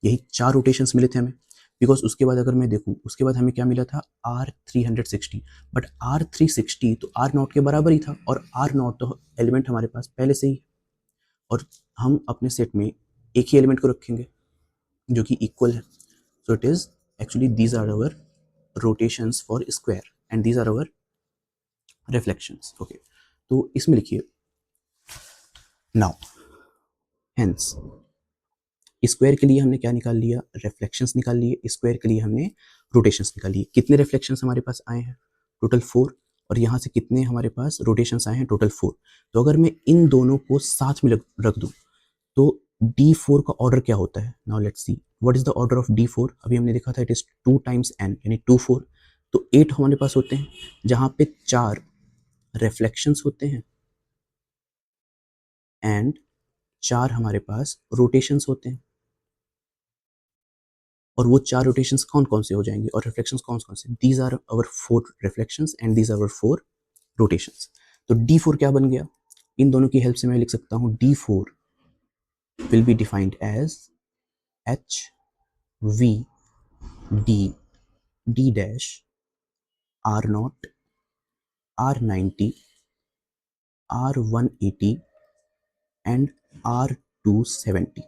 यही 4 रोटेशंस मिले थे हमें। बिकॉज उसके बाद अगर मैं देखूं, उसके बाद हमें क्या मिला था, आर 360, बट आर 360 तो आर नॉट के बराबर ही था, और आर नॉट तो एलिमेंट हमारे पास पहले से ही, और हम अपने सेट में एक ही एलिमेंट को रखेंगे जो कि इक्वल है। So it is actually these are our rotations for square and these are our reflections. Okay, तो इसमें लिखिए नाउ, हेंस स्क्वायर के लिए हमने क्या निकाल लिया, रिफ्लेक्शंस निकाल लिए, स्क्वायर के लिए हमने रोटेशंस निकाल लिए। कितने रिफ्लेक्शंस हमारे पास आए हैं, टोटल 4, और यहाँ से कितने हमारे पास रोटेशंस आए हैं, टोटल 4। तो अगर मैं इन दोनों को साथ में रख दूं तो D4 का ऑर्डर क्या होता है। Now let's see what is the order of D4। अभी हमने देखा था इट इज 2 टाइम्स n, यानी 2 4, तो 8 हमारे पास होते हैं, जहां पे 4 रिफ्लेक्शंस होते हैं एंड 4 हमारे पास रोटेशंस होते हैं। और वो 4 रोटेशंस कौन कौन से हो जाएंगे और रिफ्लेक्शंस कौन कौन से, these are our 4 reflections and these are our 4 rotations. तो D4 क्या बन गया, इन दोनों की हेल्प से मैं लिख सकता हूं D4 will be defined as H V D D dash R naught R90 R180 and R270.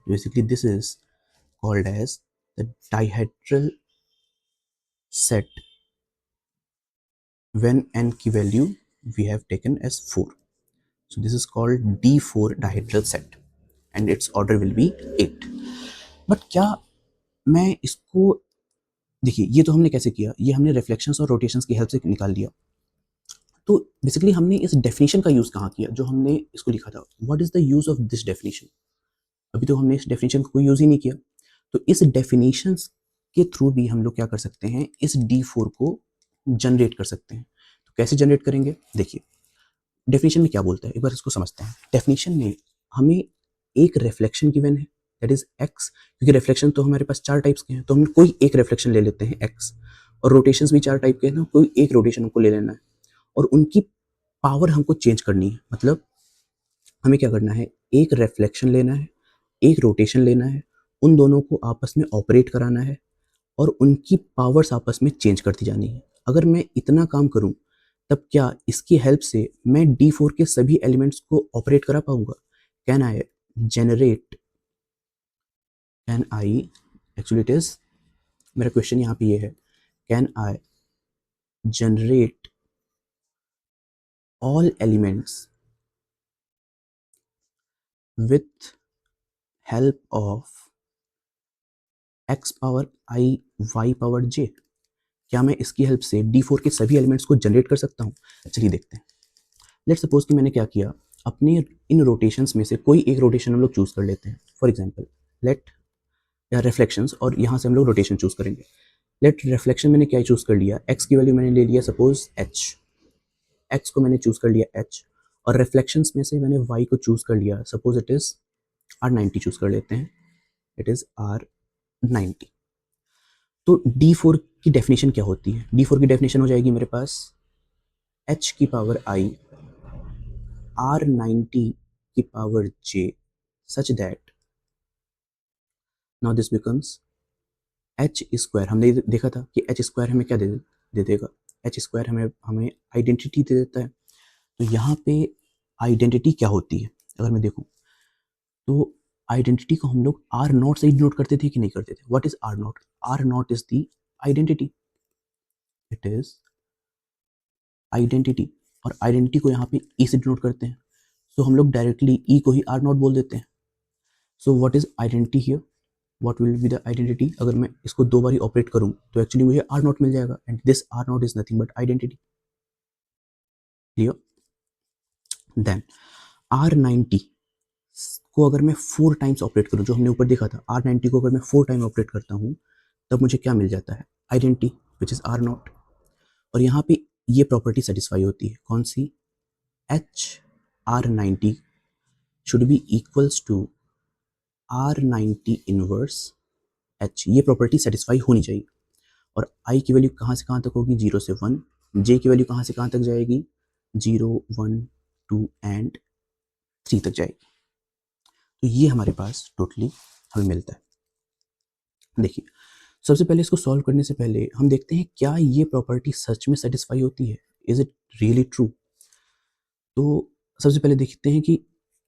Basically this is called as the dihedral set when n की value we have taken as 4. So this is called D4 dihedral set and its order will be 8. But क्या मैं इसको, देखिए ये तो हमने कैसे किया, ये हमने रिफ्लेक्शंस और रोटेशंस की हेल्प से निकाल लिया। तो बेसिकली हमने इस डेफिनेशन का यूज़ कहाँ किया, जो हमने इसको लिखा था, what is the use of this definition. अभी तो हमने इस डेफिनेशन का कोई यूज़ ही नहीं किया, तो इस डेफिनेशन के थ्रू भी हम लोग क्या कर सकते हैं, इस D4 को जनरेट कर सकते हैं। तो कैसे जनरेट करेंगे, देखिए डेफिनेशन में क्या बोलता है, एक बार इसको समझते हैं। डेफिनेशन में हमें एक रिफ्लेक्शन गिवन है, दैट इज एक्स, क्योंकि रिफ्लेक्शन तो हमारे पास 4 टाइप्स के हैं, तो हम कोई एक रिफ्लेक्शन ले लेते हैं एक्स, और रोटेशंस भी 4 टाइप के हैं ना, कोई एक रोटेशन हमको ले लेना है, और उनकी पावर हमको चेंज करनी है। मतलब हमें क्या करना है, एक रिफ्लेक्शन लेना है, एक रोटेशन लेना है, उन दोनों को आपस में ऑपरेट कराना है, और उनकी पावर्स आपस में चेंज करती जानी है। अगर मैं इतना काम करूं तब क्या इसकी हेल्प से मैं D4 के सभी एलिमेंट्स को ऑपरेट करा पाऊंगा। Can I generate, can I, actually it is, मेरा क्वेश्चन यहाँ पे ये है, can I generate all elements with help of x power i y power j। क्या मैं इसकी हेल्प से D4 के सभी एलिमेंट्स को जनरेट कर सकता हूँ। चलिए देखते हैं। लेट्स सपोज कि मैंने क्या किया, अपने इन रोटेशंस में से कोई एक रोटेशन हम लोग चूज कर लेते हैं। फॉर एग्जांपल लेट या रिफ्लेक्शंस, और यहाँ से हम लोग रोटेशन चूज करेंगे। लेट रिफ्लेक्शन मैंने क्या चूज कर लिया, एक्स की वैल्यू मैंने ले लिया सपोज एच, एक्स को मैंने चूज कर लिया एच, और रिफ्लेक्शंस में से मैंने वाई को चूज कर लिया, suppose it is R90 choose कर लेते हैं, इट इज R90। तो D4 की डेफिनेशन क्या होती है, D4 की डेफिनेशन हो जाएगी मेरे पास h की पावर i R90 की power j such that now this becomes H square. हमने देखा था कि एच स्क्वायर हमें क्या दे देगा, एच स्क्वायर हमें हमें आइडेंटिटी दे देता है। तो यहाँ पे आइडेंटिटी क्या होती है, अगर मैं देखूँ तो आइडेंटिटी को हम लोग आर नॉट से डिनोट करते थे कि नहीं करते थे। What is R naught, R not is the identity, it is identity, और आइडेंटिटी को यहाँ पे ई से डिनोट करते हैं, सो हम लोग डायरेक्टली ई को ही आर नॉट बोल देते हैं। सो what is identity here, what will be the identity, अगर मैं इसको दो बार ऑपरेट करूँ तो एक्चुअली मुझे आर नॉट मिल जाएगा, and this R not is nothing but identity. Clear? Then R90 को अगर मैं 4 टाइम्स ऑपरेट करूं, जो हमने ऊपर देखा था, R90 को अगर मैं 4 टाइम ऑपरेट करता हूं तब मुझे क्या मिल जाता है, identity which is R not. और यहाँ पे ये प्रॉपर्टी सेटिस्फाई होती है, कौन सी, H R90 should be equals to R90 inverse H, ये प्रॉपर्टी सेटिस्फाई होनी चाहिए। और आई की वैल्यू कहाँ से कहाँ तक होगी, 0 से 1, जे की वैल्यू कहाँ से कहाँ तक जाएगी, 0 1 2 एंड 3 तक जाएगी। तो ये हमारे पास टोटली हमें मिलता है। देखिए, सबसे पहले इसको सॉल्व करने से पहले हम देखते हैं क्या ये प्रॉपर्टी सच में सेटिस्फाई होती है, इज इट रियली ट्रू। तो सबसे पहले देखते हैं कि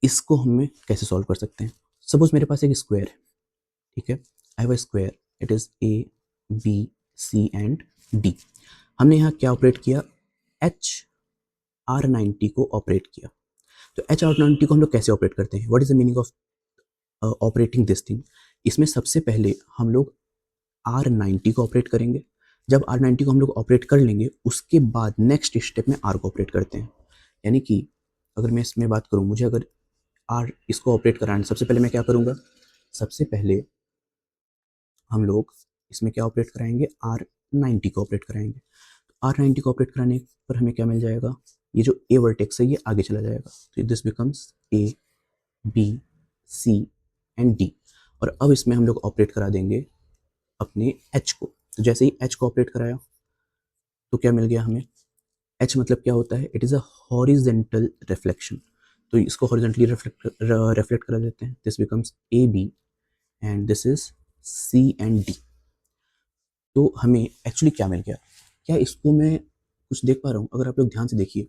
इसको हमें कैसे सॉल्व कर सकते हैं। सपोज मेरे पास एक स्क्वायर है, ठीक है, I have a square, it is A B C and D. हमने यहाँ क्या ऑपरेट किया, एच R90 को ऑपरेट किया। तो एच R90 को हम लोग कैसे ऑपरेट करते हैं, what is the meaning of operating this thing. इसमें सबसे पहले हम लोग R90 को ऑपरेट करेंगे, जब R90 को हम लोग ऑपरेट कर लेंगे उसके बाद नेक्स्ट स्टेप में R को ऑपरेट करते हैं। यानी कि अगर मैं इसमें बात करूं, मुझे अगर R इसको ऑपरेट कराना, सबसे पहले मैं क्या करूंगा, सबसे पहले हम लोग इसमें क्या ऑपरेट कराएंगे, R90 को ऑपरेट कराएंगे। R90 को ऑपरेट कराने पर हमें क्या मिल जाएगा, ये जो ए वर्टेक्स है ये आगे चला जाएगा, तो this becomes A B C and D. और अब इसमें हम लोग ऑपरेट करा देंगे अपने एच को। तो जैसे ही एच को ऑपरेट कराया तो क्या मिल गया हमें, एच मतलब क्या होता है, it is a horizontal reflection. तो इसको हॉरिजेंटली रिफ्लेक्ट करा देते हैं, this becomes A B and this is C and D. तो हमें एक्चुअली क्या मिल गया, क्या इसको मैं कुछ देख पा रहा हूँ, अगर आप लोग ध्यान से देखिए,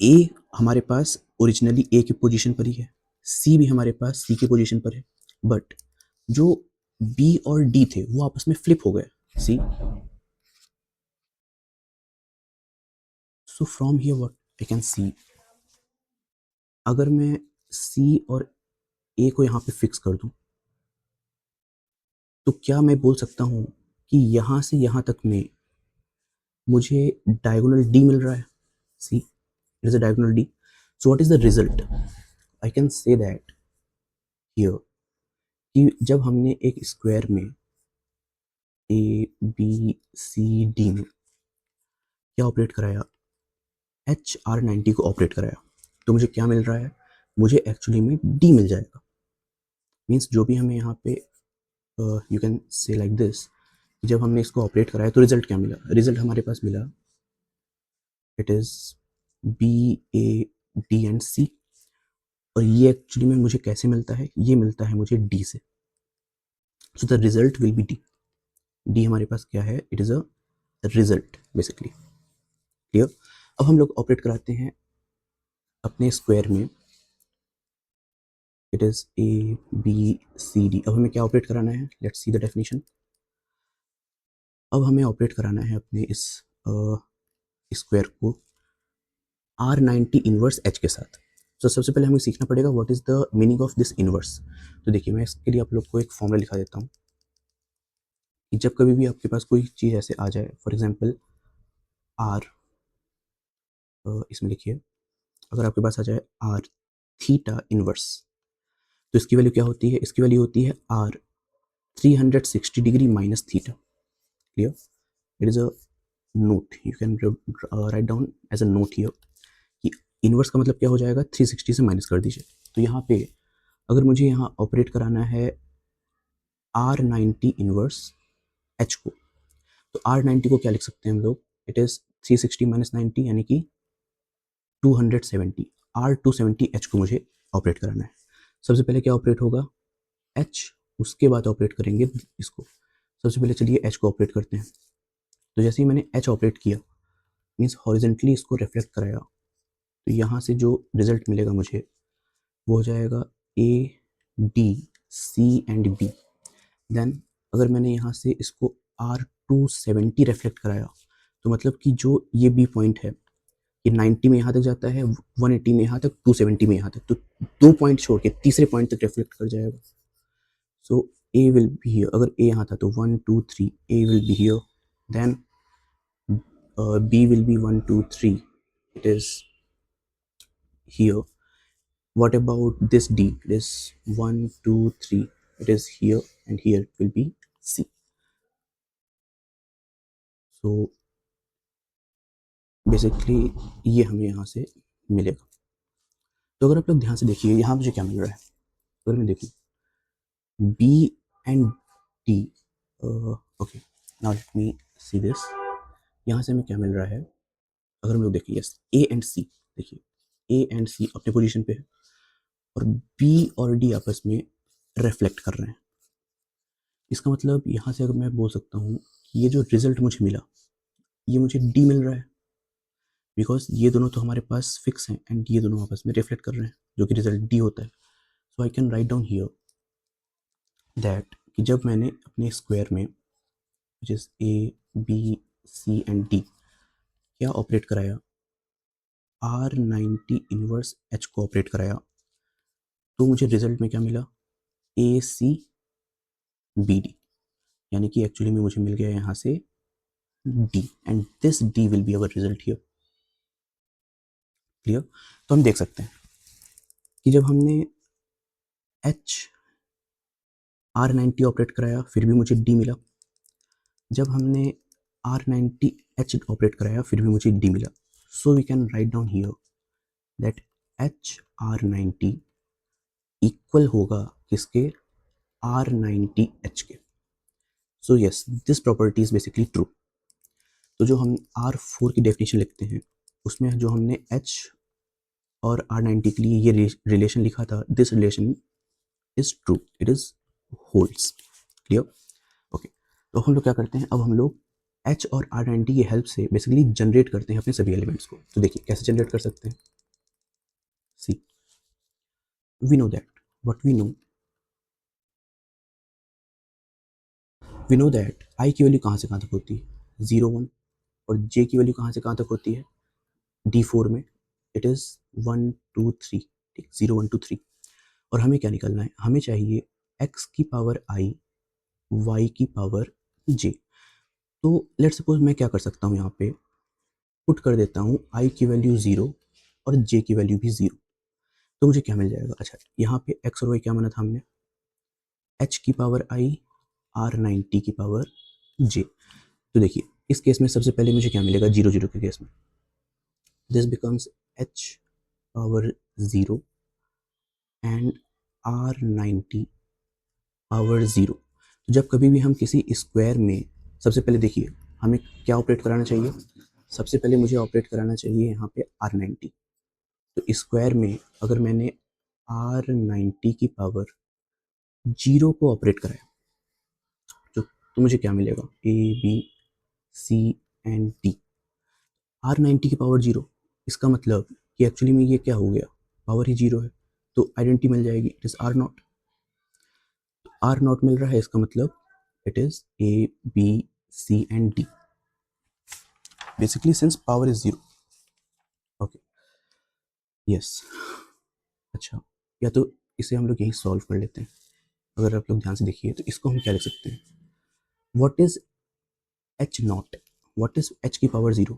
ए हमारे पास ओरिजिनली ए की पोजीशन पर ही है, सी भी हमारे पास सी की पोजीशन पर है, बट जो बी और डी थे वो आपस में फ्लिप हो गए, see. So from here what I can see, अगर मैं सी और ए को यहाँ पे फिक्स कर दूं तो क्या मैं बोल सकता हूँ कि यहाँ से यहाँ तक में मुझे डायगोनल डी मिल रहा है, see, it is a diagonal D. So what is the result, I can say that here कि जब हमने एक स्क्वायर में ए बी सी डी में क्या ऑपरेट कराया, HR90 को ऑपरेट कराया, तो मुझे क्या मिल रहा है, मुझे एक्चुअली में डी मिल जाएगा। मीन्स जो भी हमें यहाँ पे यू कैन से लाइक दिस, जब हमने इसको ऑपरेट कराया तो रिजल्ट क्या मिला, रिजल्ट हमारे पास मिला it is B A D and C. और ये एक्चुअली में मुझे कैसे मिलता है, ये मिलता है मुझे डी से। So the result will be D, D हमारे पास क्या है, it is a result basically. Clear? अब हम लोग ऑपरेट कराते हैं अपने स्क्वायर में, it is A B C D. अब हमें क्या ऑपरेट कराना है, लेट्स सी द डेफिनेशन। अब हमें ऑपरेट कराना है अपने इस स्क्वायर को R90 इनवर्स एच के साथ। तो सबसे पहले हमें सीखना पड़ेगा what is the meaning of this inverse. तो देखिए, मैं इसके लिए आप लोग को एक फॉर्मूला लिखा देता हूँ कि जब कभी भी आपके पास कोई चीज़ ऐसे आ जाए, फॉर एग्जाम्पल आर, इसमें लिखिए, अगर आपके पास आ जाए आर थीटा इनवर्स, तो इसकी वैल्यू क्या होती है, इसकी वैल्यू होती है R 360 degree minus theta. Clear? It is a note, you can write down as a note here कि इनवर्स का मतलब क्या हो जाएगा, 360 से माइनस कर दीजिए. तो यहाँ पे अगर मुझे यहाँ ऑपरेट कराना है R90 इनवर्स H को, तो R90 को क्या लिख सकते हैं हम लोग, इट इज 360 माइनस 90 यानी कि 270. R270 H को मुझे ऑपरेट कराना है. सबसे पहले क्या ऑपरेट होगा, H, उसके बाद ऑपरेट करेंगे इसको. सबसे पहले चलिए H को ऑपरेट करते हैं. तो जैसे ही मैंने H ऑपरेट किया, मीन्स हॉरिजेंटली इसको रिफ्लेक्ट कराया, तो यहाँ से जो रिजल्ट मिलेगा मुझे वो हो जाएगा A, D, C and B. Then अगर मैंने यहाँ से इसको R270 रिफ्लेक्ट कराया, तो मतलब कि जो ये B पॉइंट है ये 90 में यहाँ तक जाता है, 180 में यहाँ तक, 270 में यहाँ तक, तो 2 पॉइंट छोड़ के तीसरे पॉइंट तक रिफ्लेक्ट कर जाएगा. So A will be here. अगर A यहाँ था तो 1 2 3, A will be here. Then B will be 1 2 3, it is here. What about this D? It is 1 2 3, it is here, and here it will be C. So basically ये हमें यहाँ से मिलेगा. तो अगर आप लोग ध्यान से देखिए यहाँ मुझे क्या मिल रहा है, अगर मैं देखूँ B and D, okay, now let me see this. यहाँ से हमें क्या मिल रहा है, अगर हम लोग देखिए यस A and C, देखिए A and C अपने पोजीशन पे है और B और D आपस में रिफ्लेक्ट कर रहे हैं. इसका मतलब यहाँ से अगर मैं बोल सकता हूँ कि ये जो रिजल्ट मुझे मिला ये मुझे D मिल रहा है, बिकॉज ये दोनों तो हमारे पास फिक्स हैं एंड ये दोनों आपस में रिफ्लेक्ट कर रहे हैं, जो कि रिजल्ट D होता है. So I can write down here that कि जब मैंने अपने स्क्वायर में which is A, B, C and D क्या ऑपरेट कराया, R90 इनवर्स H को ऑपरेट कराया, तो मुझे रिजल्ट में क्या मिला, ACBD, यानी कि एक्चुअली में मुझे मिल गया यहाँ से D, and this D will be our result here. Clear? तो हम देख सकते हैं कि जब हमने H R90 ऑपरेट कराया फिर भी मुझे D मिला, जब हमने R90 H ऑपरेट कराया फिर भी मुझे D मिला. So we can write down here that H R90 equal होगा किसके, R90 H के. So yes, this property is basically true. तो जो हम R4 की डेफिनेशन लिखते हैं उसमें जो हमने H और R90 के लिए ये रिलेशन लिखा था, this relation is true, it is holds. Clear? Okay. तो हम लोग क्या करते हैं, अब हम लोग H और R90 की हेल्प से बेसिकली जनरेट करते हैं अपने सभी एलिमेंट्स को. तो देखिए कैसे जनरेट कर सकते हैं. See, we know that, what we know that I की वैल्यू कहाँ से कहाँ तक होती है, 0 1, और J की वैल्यू कहाँ से कहाँ तक होती है, D4 में इट इज़ 1 2 3. ठीक, 0 1 2 3. और हमें क्या निकालना है, हमें चाहिए x की पावर I, y की पावर j. तो लेट सपोज मैं क्या कर सकता हूँ, यहाँ पे पुट कर देता हूँ I की वैल्यू 0 और j की वैल्यू भी 0. तो मुझे क्या मिल जाएगा, अच्छा यहाँ पे x और y क्या माना था हमने, h की पावर I, R90 की पावर j. तो देखिए इस केस में सबसे पहले मुझे क्या मिलेगा, 0 0 के केस में this becomes h power 0 and R90 power 0. तो जब कभी भी हम किसी स्क्वायर में, सबसे पहले देखिए हमें क्या ऑपरेट कराना चाहिए, सबसे पहले मुझे ऑपरेट कराना चाहिए यहाँ पे R90. तो स्क्वायर में अगर मैंने R90 की पावर 0 को ऑपरेट कराया तो मुझे क्या मिलेगा, A B C and D. R90 की पावर 0, इसका मतलब कि एक्चुअली में ये क्या हो गया, पावर ही 0 है, तो आइडेंटिटी मिल जाएगी, इट इज़ R0. R0 मिल रहा है, इसका मतलब it is A B C and D, basically since power is 0. okay, yes. अच्छा, या तो इसे हम लोग यही सॉल्व कर लेते हैं. अगर आप लोग ध्यान से देखिए तो इसको हम क्या लिख सकते हैं, what is H not, what is H की पावर 0,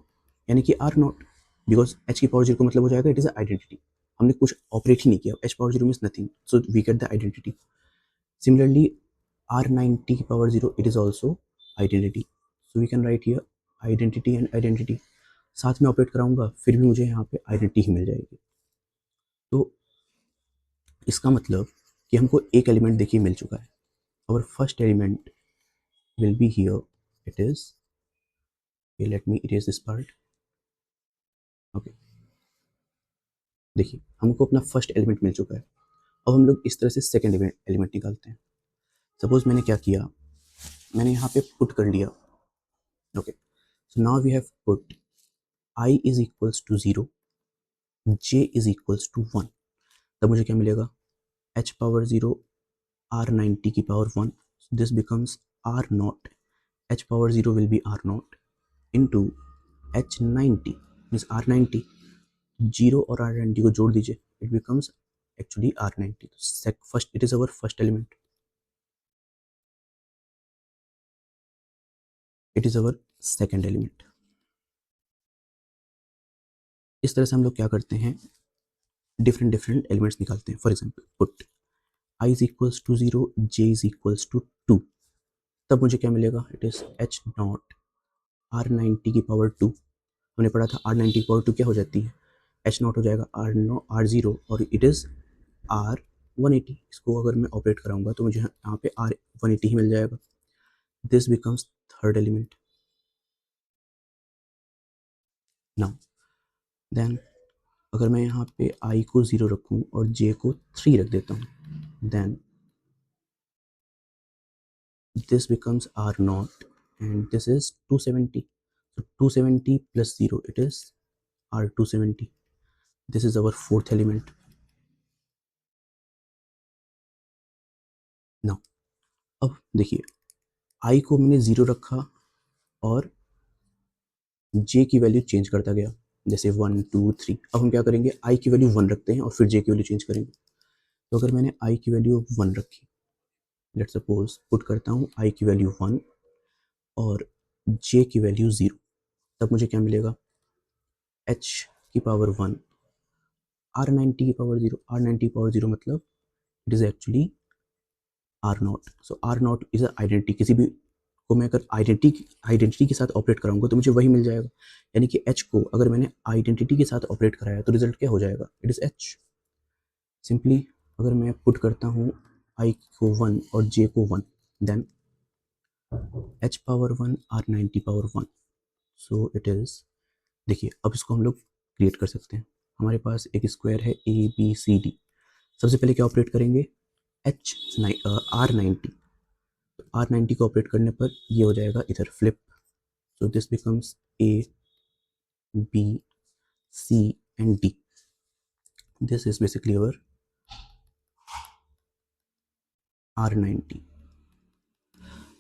यानी कि R नॉट, बिकॉज H की पावर 0 का मतलब हो जाएगा इट इज आइडेंटिटी, हमने कुछ ऑपरेट ही नहीं किया, H power 0 means nothing, so we get the identity. Similarly R90 की power 0 it is also identity. So we can write here identity and identity. साथ में ऑपरेट कराऊंगा फिर भी मुझे यहाँ पे आइडेंटिटी ही मिल जाएगी. तो इसका मतलब कि हमको एक एलिमेंट देखिए मिल चुका है. Our first element will be here. It is, okay, let me erase this part. Okay, देखिए हमको अपना फर्स्ट एलिमेंट मिल चुका है. अब हम लोग इस तरह से सेकेंड एलिमेंट निकालते हैं. सपोज मैंने क्या किया, मैंने यहाँ पे पुट कर लिया. Okay, so now we have put I is equals to 0, J is equals to 1. तब मुझे क्या मिलेगा, H पावर 0 R90 की power 1. This becomes R not, H power 0 will be R not into H90 means R90. 0 और R90 को जोड़ दीजिए, it becomes actually R90. First, it is our first element. It is our second element. इस तरह से हम लोग क्या करते हैं, डिफरेंट एलिमेंट्स निकालते हैं. For example put I is equals to 0, J is equals to 2. तब मुझे क्या मिलेगा, it is H not R90 की पावर 2. हमने पढ़ा था R90 की पावर 2 क्या हो जाती है, H नॉट हो जाएगा R0 और इट इज R180. इसको अगर मैं ऑपरेट कराऊंगा तो मुझे यहाँ पे R180 ही मिल जाएगा. This becomes third element. Now then अगर मैं यहाँ पे I को 0 रखूँ और J को 3 रख देता हूँ, then this becomes R naught and this is 270. So 270 plus 0, it is R270. This is our fourth element. Now अब देखिए I को मैंने 0 रखा और J की वैल्यू चेंज करता गया, जैसे 1 2 3. अब हम क्या करेंगे, I की वैल्यू 1 रखते हैं और फिर J की वैल्यू चेंज करेंगे. तो अगर मैंने I की वैल्यू 1 रखी, लेट्स सपोज पुट करता हूँ I की वैल्यू 1 और J की वैल्यू 0, तब मुझे क्या मिलेगा, H की पावर 1 R90 की पावर 0. R90 की पावर 0 मतलब it is actually R not. So R not is identity. किसी भी को मैं अगर आइडेंटिटी के साथ ऑपरेट कराऊंगा तो मुझे वही मिल जाएगा. यानी कि H को अगर मैंने आइडेंटिटी के साथ ऑपरेट कराया तो रिजल्ट क्या हो जाएगा, इट इज H. सिंपली अगर मैं पुट करता हूँ I को 1 और J को 1, then H power 1 R90 power 1. So it is, देखिए अब इसको हम लोग क्रिएट कर सकते हैं. हमारे पास एक स्क्वायर है ABCD. सबसे पहले क्या ऑपरेट करेंगे, R90. R90 को ऑपरेट करने पर ये हो जाएगा इधर flip. So this becomes A, B, C and D. This is basically our R90.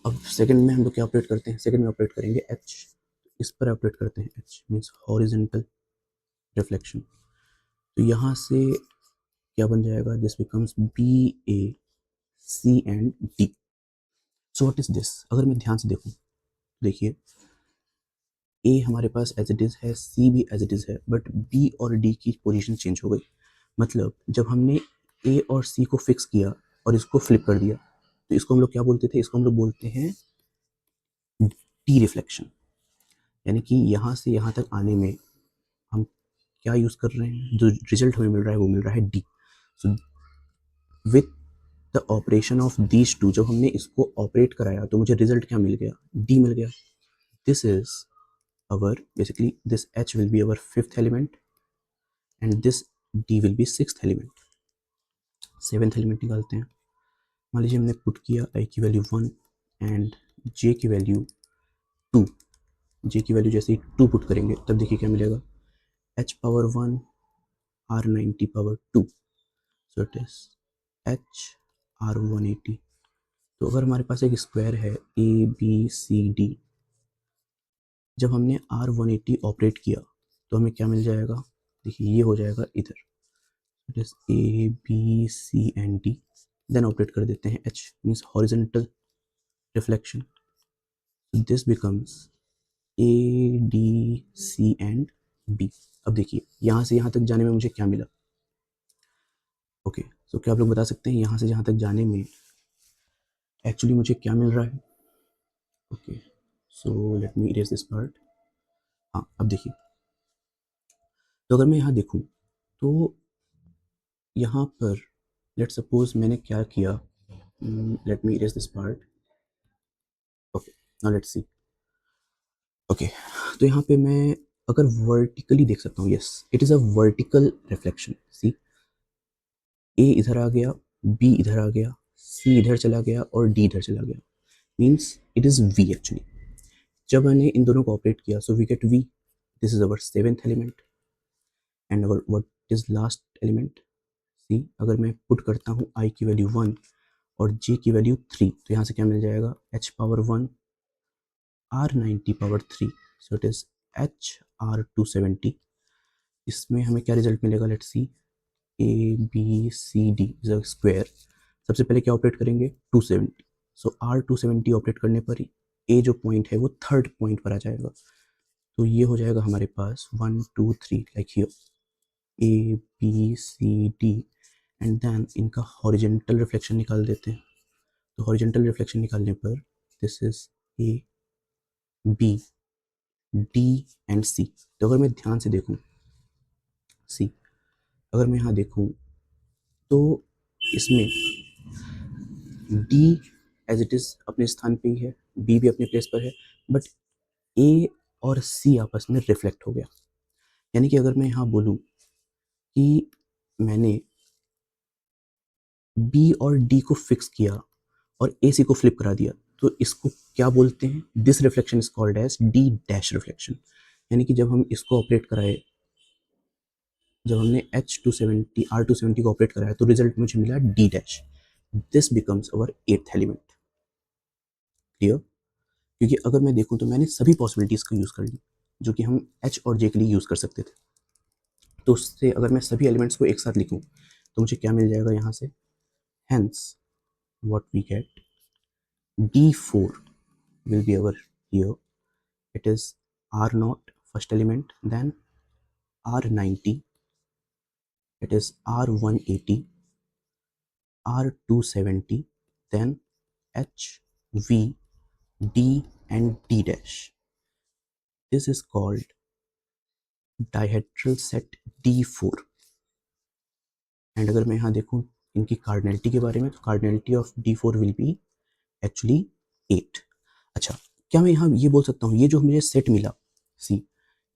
अब सेकंड में हम लोग क्या ऑपरेट करते हैं, सेकंड में ऑपरेट करेंगे H. इस पर ऑपरेट करते हैं H मीन्स हॉरिजेंटल रिफ्लेक्शन. तो यहाँ से क्या बन जाएगा, this becomes B, A, C and D. So what is this, अगर मैं ध्यान से देखूं, देखिए A हमारे पास एज इट इज़ है, C भी एज इट इज़ है, बट B और D की पोजीशन चेंज हो गई. मतलब जब हमने A और C को फिक्स किया और इसको फ्लिप कर दिया तो इसको हम लोग क्या बोलते थे, इसको हम लोग बोलते हैं डी रिफ्लेक्शन. यानी कि यहाँ से यहाँ तक आने में हम क्या यूज़ कर रहे हैं, जो रिजल्ट हमें मिल रहा है वो मिल रहा है D. So with the operation of these two, जब हमने इसको ऑपरेट कराया तो मुझे रिजल्ट क्या मिल गया, डी मिल गया. This is our, basically this H will be our fifth element and this D will be sixth element. Seventh element निकालते हैं. मान लीजिए हमने पुट किया I की वैल्यू 1 एंड J की वैल्यू 2. J की वैल्यू जैसे ही 2 पुट करेंगे तब देखिए क्या मिलेगा, H power 1 R90 power 2. So it is H R180. तो अगर हमारे पास एक स्क्वायर है ABCD, जब हमने R180 ऑपरेट किया तो हमें क्या मिल जाएगा, देखिए ये हो जाएगा इधर, it is A, B, C and D. Then operate कर देते हैं H means horizontal reflection. This becomes A, D, C and B. अब देखिए यहाँ से यहाँ तक जाने में मुझे क्या मिला. ओके, सो क्या आप लोग बता सकते हैं यहाँ से जहाँ तक जाने में एक्चुअली मुझे क्या मिल रहा है, okay so let me erase this part. हाँ अब देखिए, तो अगर मैं यहाँ देखूँ तो यहाँ पर लेट सपोज मैंने क्या किया, let me erase this part, okay now let's see. Okay तो यहाँ पे मैं अगर वर्टिकली देख सकता हूँ, yes it is a vertical reflection. C A इधर आ गया, बी इधर आ गया, सी इधर चला गया और डी इधर चला गया, means it is V actually. जब मैंने इन दोनों को ऑपरेट किया so we get V, this is our seventh element and our what is last element. See अगर मैं पुट करता हूँ आई की वैल्यू 1 और जे की वैल्यू 3 तो यहाँ से क्या मिल जाएगा, H power 1 R 90 power 3, so it is H R 270। इसमें हमें क्या रिजल्ट मिलेगा, let's see, A B C D is a square. सबसे पहले क्या ऑपरेट करेंगे, 270, सो आर 270 ऑपरेट करने पर ए जो पॉइंट है वो थर्ड पॉइंट पर आ जाएगा। तो ये हो जाएगा हमारे पास 1 2 3 like here, A B C D and then इनका हॉरिजेंटल रिफ्लेक्शन निकाल देते हैं। तो हॉरिजेंटल रिफ्लेक्शन निकालने पर this is A B D and C. तो अगर मैं ध्यान से देखूं, सी अगर मैं यहाँ देखूं तो इसमें डी एज इट इज़ अपने स्थान पे ही है, बी भी अपने प्लेस पर है, बट ए और सी आपस में रिफ्लेक्ट हो गया। यानी कि अगर मैं यहाँ बोलूँ कि मैंने बी और डी को फिक्स किया और ए सी को फ्लिप करा दिया, तो इसको क्या बोलते हैं, this reflection is called as D dash reflection. यानी कि जब हम इसको ऑपरेट कराए, जब हमने H270 R270 को ऑपरेट कराया तो रिजल्ट मुझे मिला D dash, this becomes our eighth element. Clear, क्योंकि अगर मैं देखूं तो मैंने सभी पॉसिबिलिटीज को यूज कर ली जो कि हम एच और जे के लिए यूज कर सकते थे। तो उससे अगर मैं सभी एलिमेंट्स को एक साथ लिखूं तो मुझे क्या मिल जाएगा यहाँ से, hence what we get, D4 will be our here. It is R0 first element, then R90, it is R180, R270, then H, V, D and D dash. This is called dihedral set D4. And अगर मैं यहाँ देखूँ इनकी cardinality के बारे में तो cardinality of D4 will be actually 8। अच्छा, क्या मैं यहाँ ये बोल सकता हूँ, ये जो मुझे सेट मिला, सी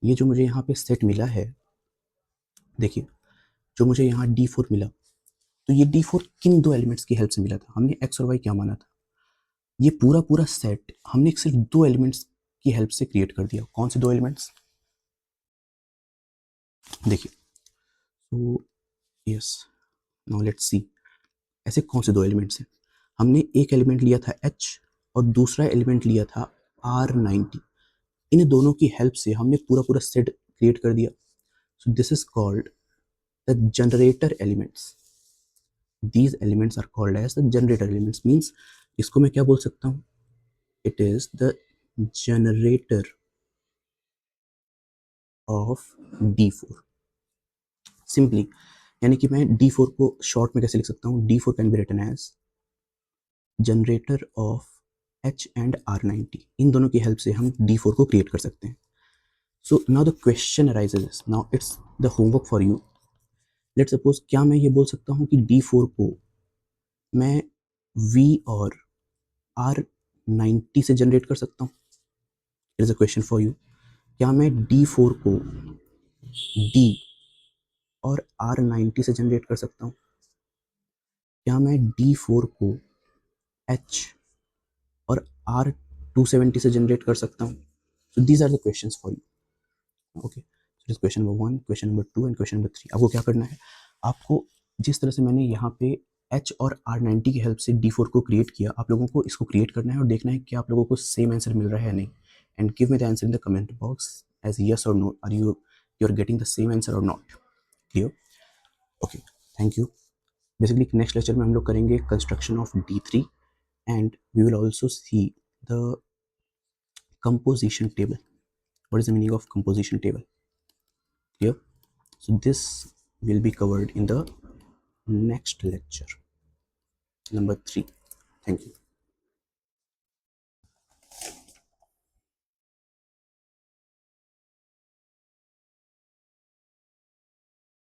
ये जो मुझे यहाँ पे सेट मिला है, देखिए जो मुझे यहाँ D4 मिला, तो ये D4 किन दो एलिमेंट्स की हेल्प से मिला था, हमने एक्स और वाई क्या माना था, ये पूरा पूरा सेट हमने सिर्फ दो एलिमेंट्स की हेल्प से क्रिएट कर दिया। कौन से दो एलिमेंट्स, देखिए, तो यस नाउ लेट्स सी, ऐसे कौन से दो एलिमेंट्स हैं, हमने एक एलिमेंट लिया था H और दूसरा एलिमेंट लिया था R90, इन दोनों की हेल्प से हमने पूरा पूरा सेट क्रिएट कर दिया। सो this is called the generator elements, these elements are called as the generator elements, means इसको मैं क्या बोल सकता हूँ, it is the generator of D4 simply। यानी कि मैं D4 को शॉर्ट में कैसे लिख सकता हूँ, D4 can be written as generator of H and R90, इन दोनों की हेल्प से हम D4 को क्रिएट कर सकते हैं। So now the question arises, now it's the homework for you. Let suppose क्या मैं ये बोल सकता हूँ कि D4 को मैं V और R90 से जनरेट कर सकता हूँ, it is a question for you. क्या मैं D4 को D और R90 से जनरेट कर सकता हूँ, क्या मैं D4 को H और R270 से जनरेट कर सकता हूँ। So these are the questions for you, okay. Question number 1, question number 2 and question number 3। आपको क्या करना है, आपको जिस तरह से मैंने यहाँ पे H और R90 की हेल्प से D4 को क्रिएट किया, आप लोगों को इसको क्रिएट करना है और देखना है कि आप लोगों को सेम आंसर मिल रहा है या नहीं, and give me the answer in the comment box as yes और no, are you are getting the same answer और not. Clear, okay, thank you. Basically next lecture में हम लोग करेंगे construction of D3 and we will also see the composition table. What is the meaning of composition table? Clear? So this will be covered in the next lecture, number 3. Thank you.